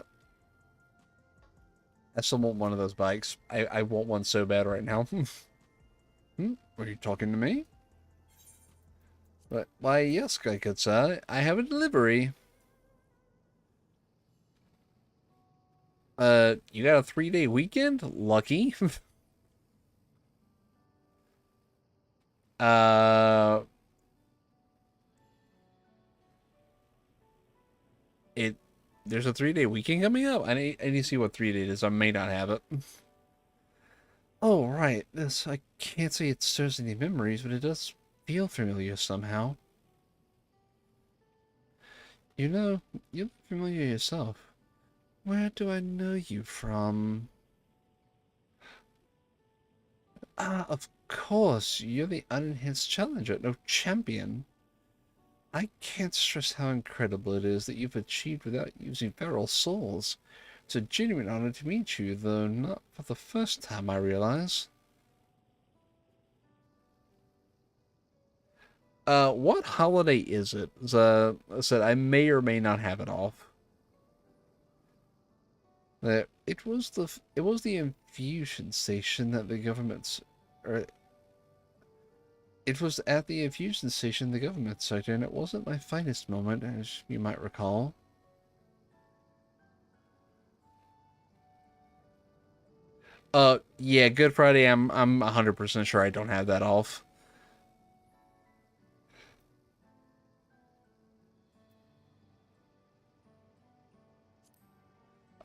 still want one of those bikes. I want one so bad right now. Are you talking to me? But, why, yes, Kaikutsa, I have a delivery. You got a 3-day weekend? Lucky. There's a 3-day weekend coming up? I need to see what 3-day is. I may not have it. Oh, right. I can't say it stirs any memories, but it does feel familiar somehow. You know, you look familiar yourself. Where do I know you from? Ah, of course. You're the unenhanced challenger, no champion. I can't stress how incredible it is that you've achieved without using feral souls. It's a genuine honor to meet you, though not for the first time, I realize. What holiday is it? I said I may or may not have it off. It was the infusion station that the government's, or it was at the infusion station the government sector, and it wasn't my finest moment, as you might recall. Yeah, Good Friday. I'm 100% sure I don't have that off.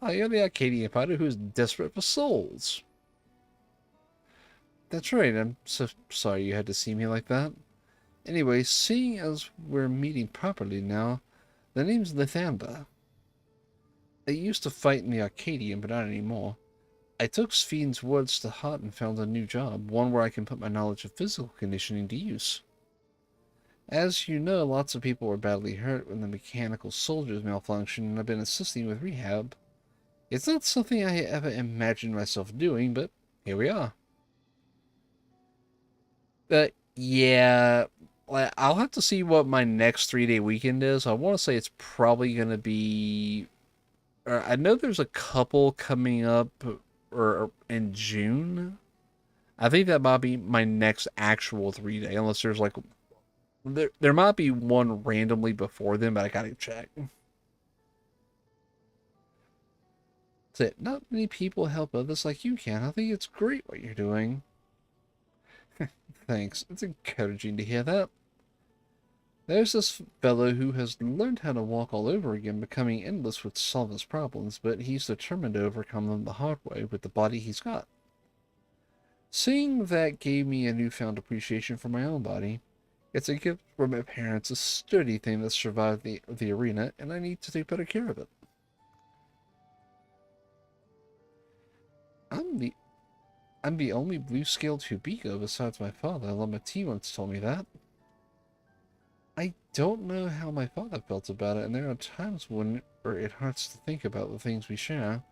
Oh, you're the Arcadian fighter who's desperate for souls. That's right, I'm so sorry you had to see me like that. Anyway, seeing as we're meeting properly now, the name's Lathander. I used to fight in the Arcadian, but not anymore. I took Sven's words to heart and found a new job, one where I can put my knowledge of physical conditioning to use. As you know, lots of people were badly hurt when the mechanical soldiers malfunctioned, and I've been assisting with rehab. It's not something I ever imagined myself doing, but here we are. Yeah, I'll have to see what my next 3-day weekend is. I want to say it's probably going to be... I know there's a couple coming up or in June. I think that might be my next actual 3-day, unless there's like... There might be one randomly before then, but I gotta check. That's it. Not many people help others like you can. I think it's great what you're doing. Thanks. It's encouraging to hear that. There's this fellow who has learned how to walk all over again, becoming endless with solve his problems, but he's determined to overcome them the hard way with the body he's got. Seeing that gave me a newfound appreciation for my own body. It's a gift from my parents, a sturdy thing that survived the arena, and I need to take better care of it. I'm the only blue-scaled Hubiko besides my father. Lamati once told me that. I don't know how my father felt about it, and there are times when it hurts to think about the things we share.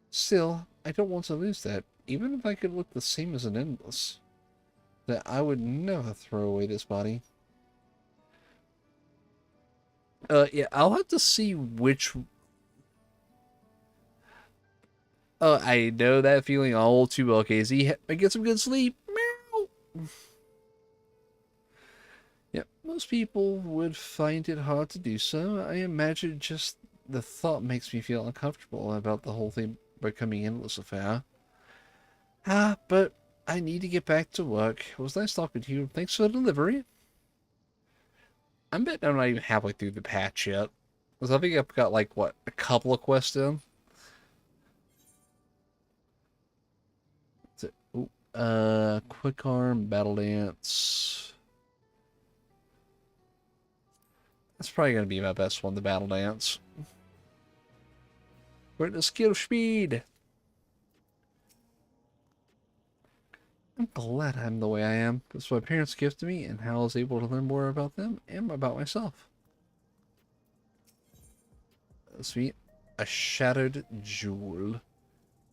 Still, I don't want to lose that, even if I could look the same as an endless. That I would never throw away this body. Yeah, I'll have to see which... I know that feeling all too well, Casey. Get some good sleep. Meow. Yeah, most people would find it hard to do so. I imagine just the thought makes me feel uncomfortable about the whole thing becoming an endless affair. But I need to get back to work. It was nice talking to you. Thanks for the delivery. I'm betting I'm not even halfway through the patch yet. Because I think I've got, like, what, a couple of quests in? Quick Arm, Battle Dance. That's probably going to be my best one, the Battle Dance. We're at the skill speed. I'm glad I'm the way I am. It's my parents' gift to me, and how I was able to learn more about them and about myself. Sweet. A Shattered Jewel.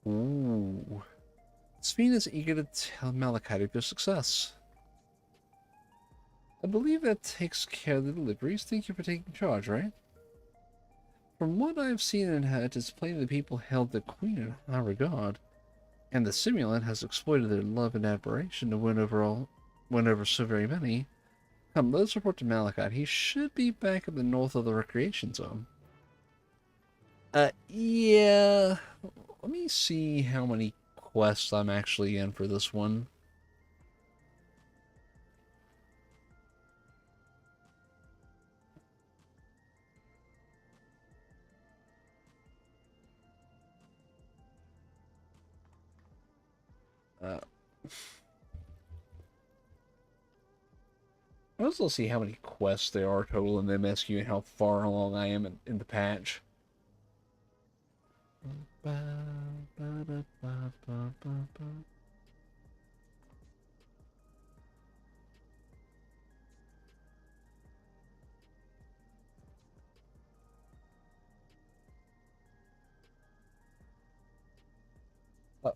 Ooh. Sven is eager to tell Malachite of your success. I believe that takes care of the deliveries. Thank you for taking charge, right? From what I've seen and heard, it's plain the people held the Queen in high regard, and the simulant has exploited their love and admiration to win over so very many. Come, let's report to Malachite. He should be back in the north of the recreation zone. Yeah. Let me see how many quests I'm actually in for this one. Let's see how many quests there are total in the MSQ and how far along I am in the patch.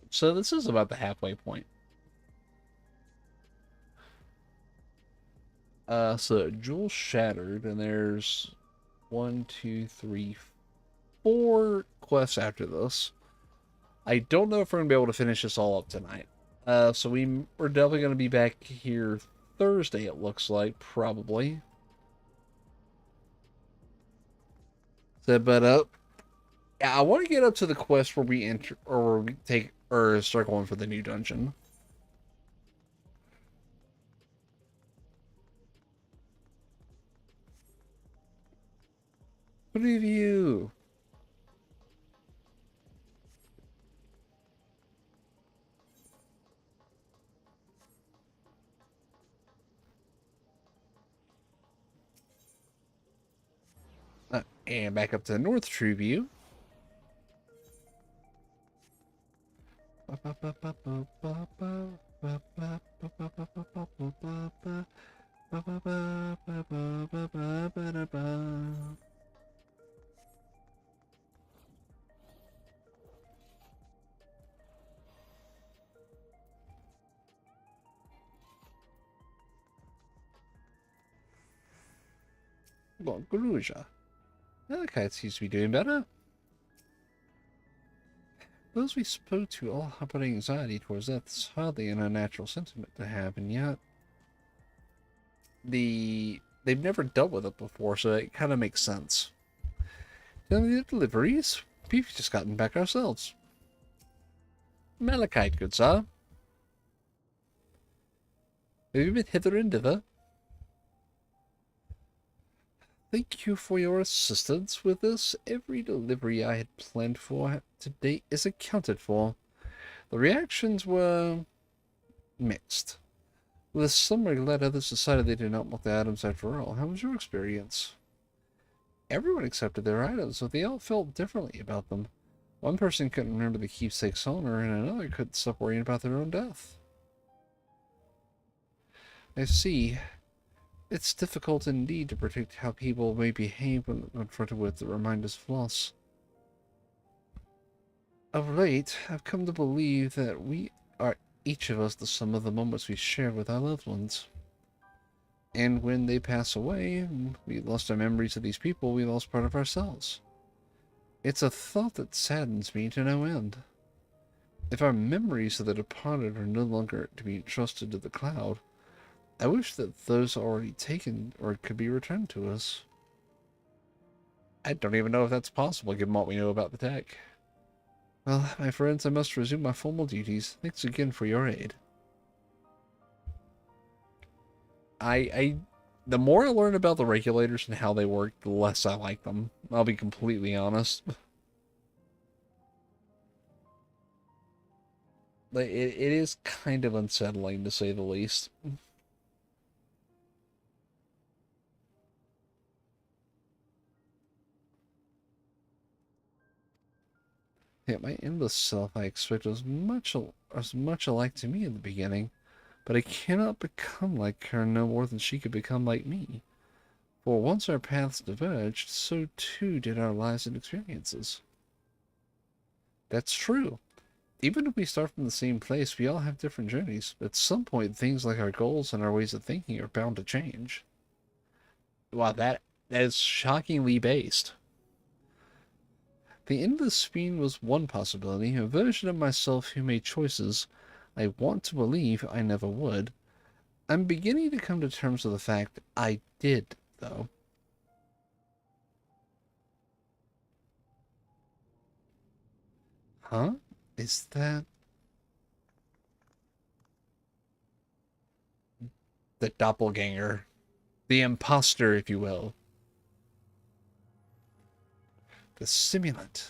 So this is about the halfway point. So Jewel Shattered, and there's 1, 2, 3, 4 quests after this. I don't know if we're gonna be able to finish this all up tonight. So we're definitely gonna be back here Thursday. It looks like probably. So, but yeah, I want to get up to the quest where we enter or where we take or start going for the new dungeon. Preview. And back up to the North True View. Galuja. Electrokite seems to be doing better. Those we spoke to all harbored anxiety towards death is hardly an unnatural sentiment to have, and yet they've never dealt with it before, so it kind of makes sense. The deliveries, we've just gotten back ourselves. Malachite, good sir. Have you been hither and thither? Thank you for your assistance with this. Every delivery I had planned for to date is accounted for. The reactions were mixed. With some were glad, others decided they did not want the items after all. How was your experience? Everyone accepted their items, but they all felt differently about them. One person couldn't remember the keepsake's owner, and another couldn't stop worrying about their own death. I see. It's difficult indeed to predict how people may behave when confronted with the reminders of loss. Of late, I've come to believe that we are each of us the sum of the moments we shared with our loved ones. And when they pass away, we lost our memories of these people, we lost part of ourselves. It's a thought that saddens me to no end. If our memories of the departed are no longer to be entrusted to the cloud, I wish that those already taken or could be returned to us. I don't even know if that's possible, given what we know about the tech. Well, my friends, I must resume my formal duties. Thanks again for your aid. The more I learn about the regulators and how they work, the less I like them. I'll be completely honest. It is kind of unsettling, to say the least. Yeah, my endless self, I expect, was much alike to me in the beginning, but I cannot become like her no more than she could become like me. For once our paths diverged, so too did our lives and experiences. That's true. Even if we start from the same place, we all have different journeys. At some point, things like our goals and our ways of thinking are bound to change. Wow, that is shockingly based. The endless spin was one possibility, a version of myself who made choices I want to believe I never would. I'm beginning to come to terms with the fact I did, though. Huh? Is that the doppelganger? The imposter, if you will. The simulant.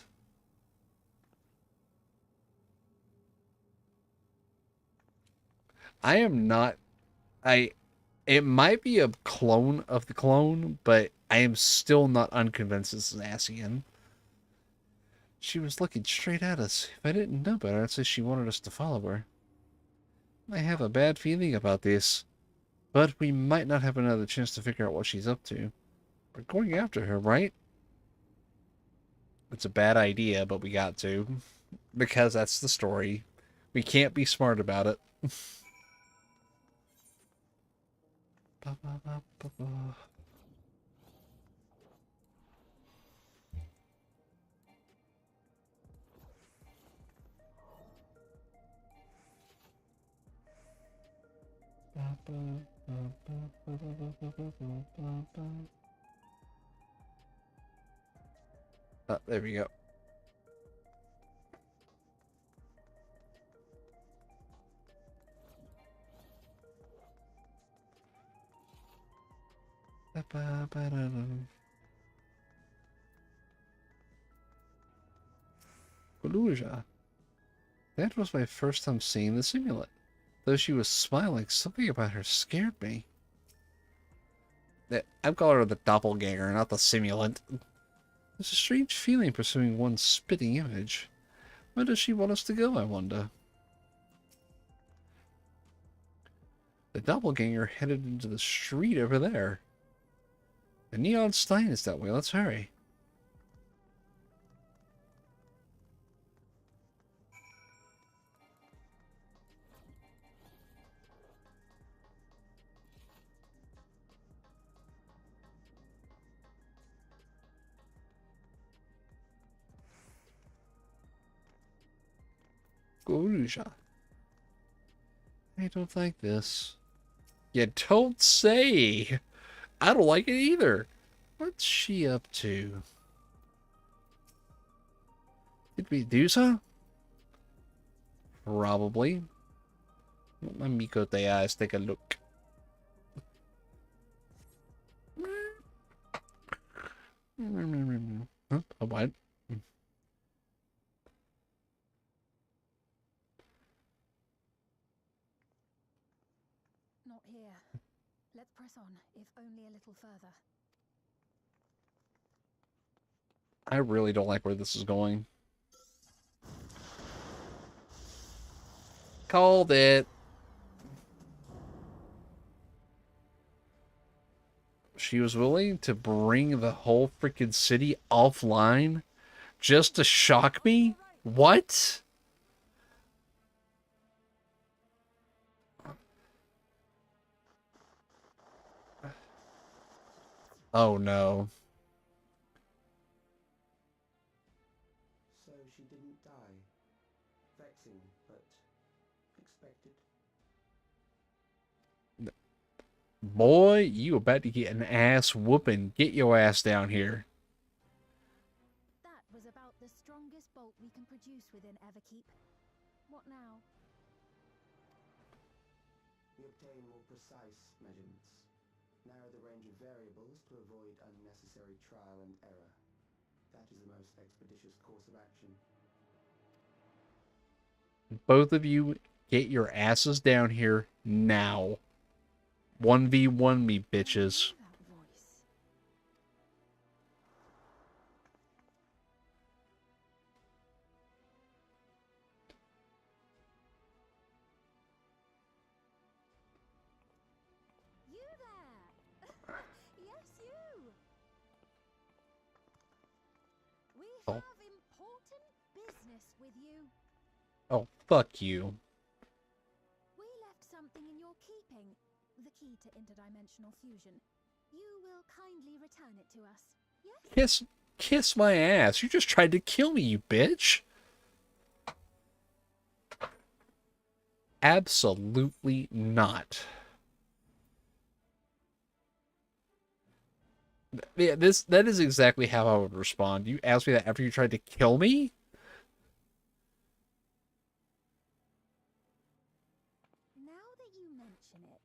I am not... It might be a clone of the clone, but I am still not unconvinced it's Zacian. She was looking straight at us. If I didn't know better, I'd say she wanted us to follow her. I have a bad feeling about this, but we might not have another chance to figure out what she's up to. We're going after her, right? It's a bad idea, but we got to. Because that's the story. We can't be smart about it. There we go. Goluja. That was my first time seeing the simulant. Though she was smiling, something about her scared me. I'm calling her the doppelganger, not the simulant. There's a strange feeling pursuing one spitting image. Where does she want us to go, I wonder? The doppelganger headed into the street over there. The neon sign is that way. Let's hurry. Goluja. I don't like this. You don't say! I don't like it either. What's she up to? Did we do so? Probably. Let my Mikote eyes take a look. Huh? A what? Not here. Let's press on, if only a little further. I really don't like where this is going. Called it. She was willing to bring the whole freaking city offline just to shock me? What? Oh no. So she didn't die. Vexing, but expected. Boy, you about to get an ass whooping. Get your ass down here. That was about the strongest bolt we can produce within Everkeep. What now? We obtain more precise measurements. Narrow the range of variables to avoid unnecessary trial and error. That is the most expeditious course of action. Both of you, get your asses down here now. 1v1 me, bitches. That voice. You there! Yes, you! We Oh. have important business with you. Oh, fuck you. We left something in your keeping. The key to interdimensional fusion. You will kindly return it to us, yes? Kiss my ass. You just tried to kill me, you bitch. Absolutely not. Yeah, that is exactly how I would respond. You asked me that after you tried to kill me? Now that you mention it,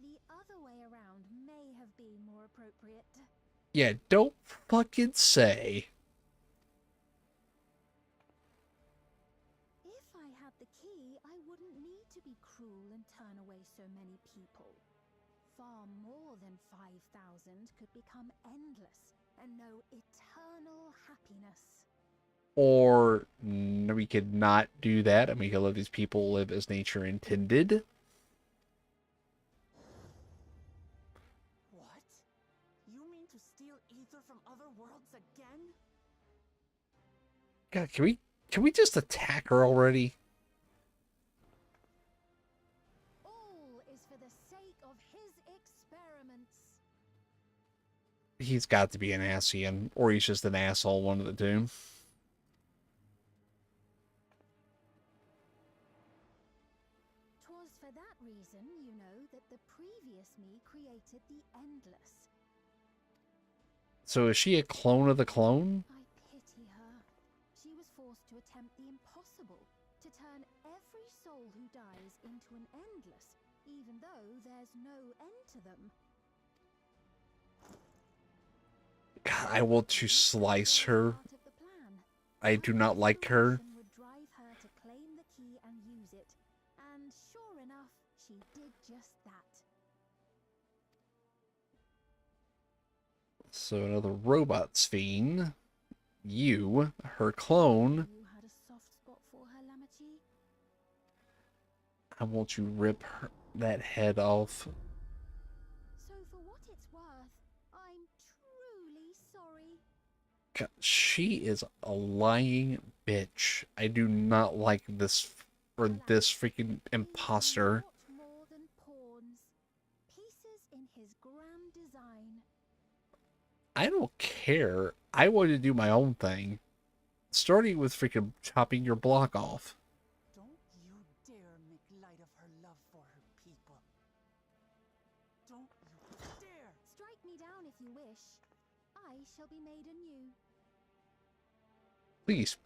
the other way around may have been more appropriate. Yeah, don't fucking say. If I had the key, I wouldn't need to be cruel and turn away so many people. Far more than 5,000 could become endless and know eternal happiness. Or we could not do that, and we could let these people live as nature intended. What? You mean to steal ether from other worlds again? God, can we just attack her already? All is for the sake of his experiments. He's got to be an Asian, or he's just an asshole, one of the two. 'Twas for that reason, you know, that the previous me created the Endless. So is she a clone of the clone? I pity her. She was forced to attempt the impossible, to turn every soul who dies into an Endless, even though there's no end to them. God, I want to slice her. Part of the plan. I do not like her. to claim the key and use it. And sure enough, she did just that. So another robot fiend. You, her clone. You had a soft spot for her, Lamachi? I want you rip that head off. So for what it's worth, I'm truly sorry. God, she is a lying bitch. I do not like this, or this freaking imposter. Not more than pawns. Pieces in his grand design. I don't care. I want to do my own thing. Starting with freaking chopping your block off. Don't you dare make light of her love for her people. Don't you dare! Strike me down if you wish. I shall be made anew. Please,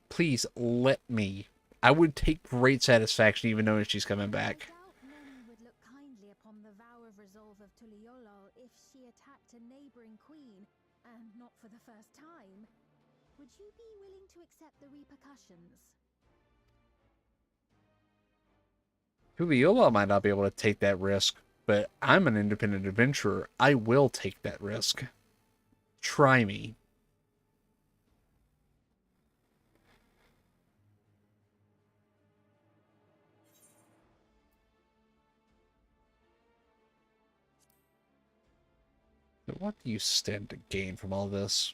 please let me. I would take great satisfaction even knowing she's coming back. I doubt many would look kindly upon the vow of resolve of Tuliolol if she attacked a neighboring queen, and not for the first time. Would you be willing to accept the repercussions? Juliola might not be able to take that risk, but I'm an independent adventurer. I will take that risk. Try me. What do you stand to gain from all this?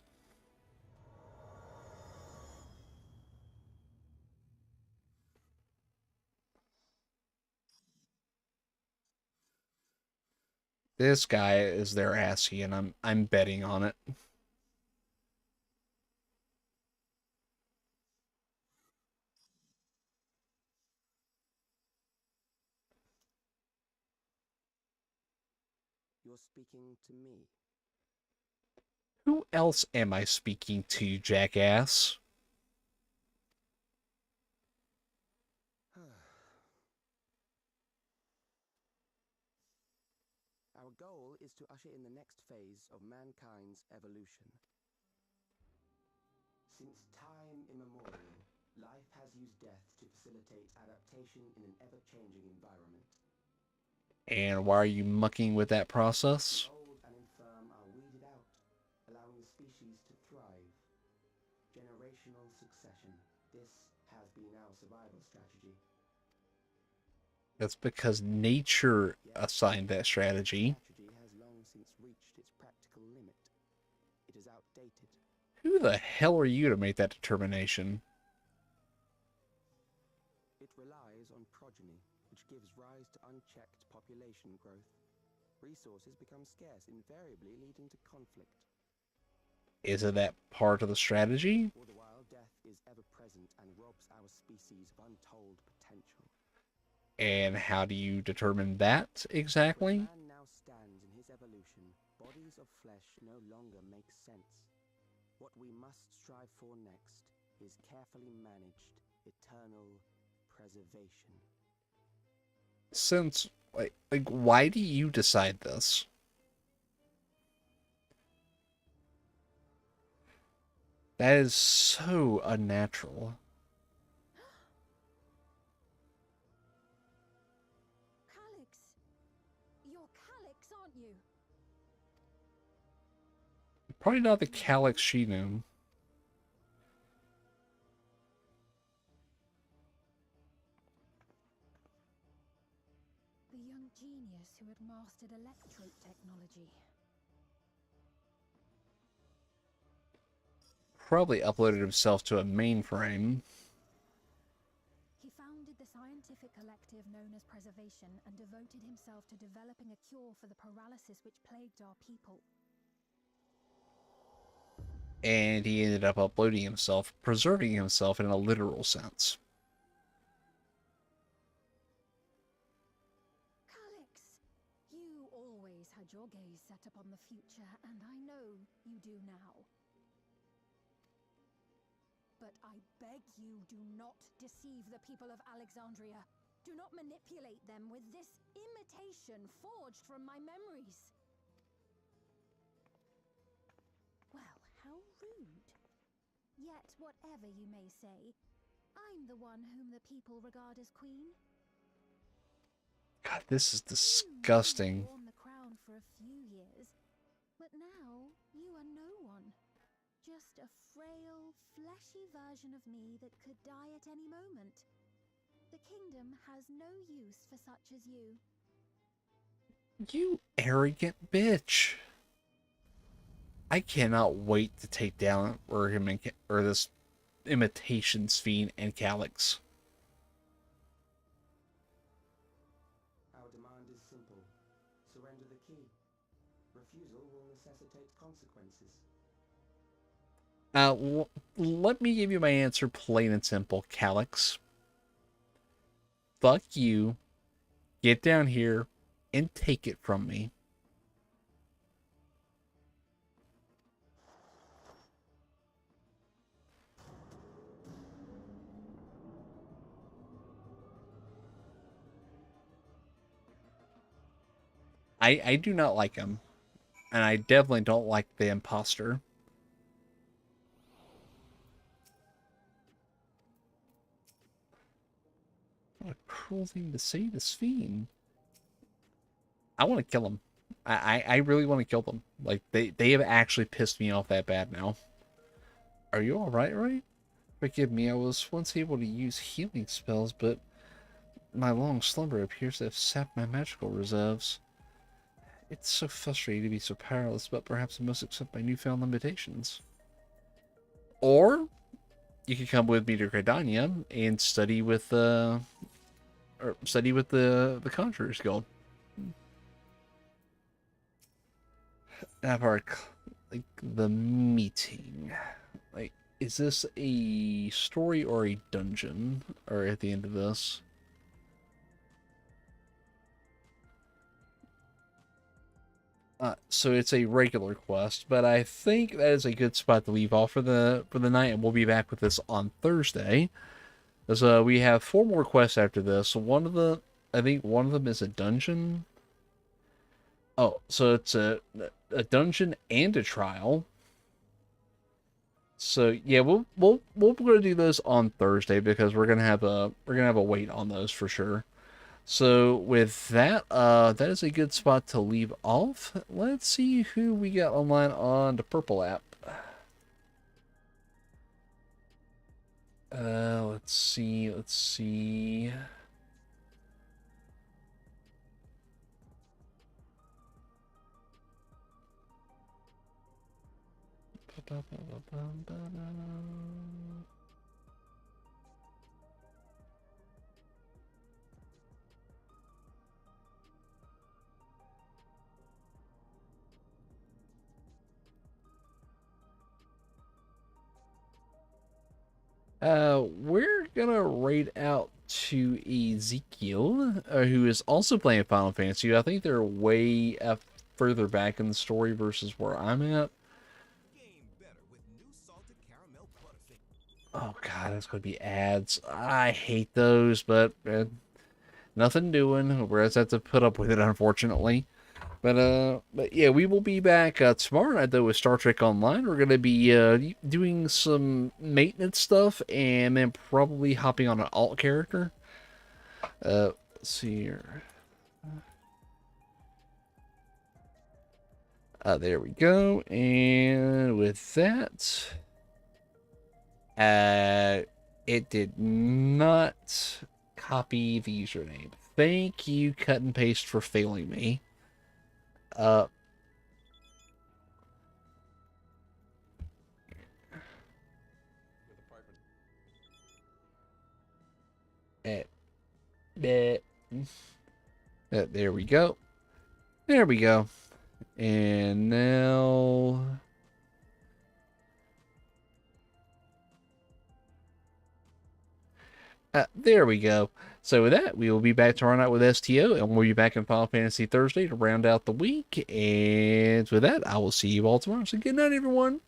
This guy is their assy, and I'm betting on it. You're speaking to me. Who else am I speaking to, jackass? Our goal is to usher in the next phase of mankind's evolution. Since time immemorial, life has used death to facilitate adaptation in an ever-changing environment. And why are you mucking with that process? The old and infirm are weeded out, allowing the species to thrive. Generational succession. This has been our survival strategy. That's because nature assigned that strategy. Strategy has long since reached its practical limit. It is outdated. Who the hell are you to make that determination? It relies on progeny, which gives rise to unchecked population growth. Resources become scarce, invariably leading to conflict. Isn't that part of the strategy? All the while, death is ever present and robs our species of untold potential. And how do you determine that exactly? Where man now stands in his evolution, bodies of flesh no longer make sense. What we must strive for next is carefully managed eternal preservation. Since, like, why do you decide this? That is so unnatural. Calyx! You're Calyx, aren't you? Probably not the Calyx she knew. The young genius who had mastered Elecrtope technology. Probably uploaded himself to a mainframe. He founded the scientific collective known as Preservation and devoted himself to developing a cure for the paralysis which plagued our people. And he ended up uploading himself, preserving himself in a literal sense. Calyx! You always had your gaze set upon the future, and I know you do now. But I beg you, do not deceive the people of Alexandria. Do not manipulate them with this imitation forged from my memories. Well, how rude. Yet, whatever you may say, I'm the one whom the people regard as queen. God, this is You disgusting. wore the crown for a few years, but now you are no one. Just a frail, fleshy version of me that could die at any moment. The kingdom has no use for such as you. You arrogant bitch. I cannot wait to take down or this imitations fiend and Calyx. Our demand is simple. Surrender the key. Refusal will necessitate consequences. Let me give you my answer plain and simple, Calyx. Fuck you. Get down here and take it from me. I do not like him. And I definitely don't like the imposter. What a cruel thing to say to Sphene. I want to kill him. I really want to kill them. Like, they have actually pissed me off that bad now. Are you alright, right? Forgive me, I was once able to use healing spells, but my long slumber appears to have sapped my magical reserves. It's so frustrating to be so powerless, but perhaps I must accept my newfound limitations. Or you could come with me to Gridania and study with the Conjurer's Guild. Have our like the meeting. Like, is this a story or a dungeon? Or at the end of this? So it's a regular quest, but I think that is a good spot to leave off for the night, and we'll be back with this on Thursday. As we have 4 more quests after this. I think one of them is a dungeon. Oh, so it's a dungeon and a trial. So yeah, we're gonna do those on Thursday because we're gonna have a wait on those for sure. So with that, that is a good spot to leave off. Let's see who we got online on the purple app. Let's see. We're gonna raid out to Ezekiel, who is also playing Final Fantasy. I think they're way further back in the story versus where I'm at. Oh god, that's gonna be ads. I hate those, but nothing doing. We just have to put up with it, unfortunately. But yeah, we will be back tomorrow night though with Star Trek Online. We're gonna be doing some maintenance stuff and then probably hopping on an alt character. Let's see here. There we go. And with that, it did not copy the username. Thank you, cut and paste, for failing me. There we go. There we go. And now... there we go. So with that, we will be back tomorrow night with STO, and we'll be back in Final Fantasy Thursday to round out the week. And with that, I will see you all tomorrow. So good night, everyone.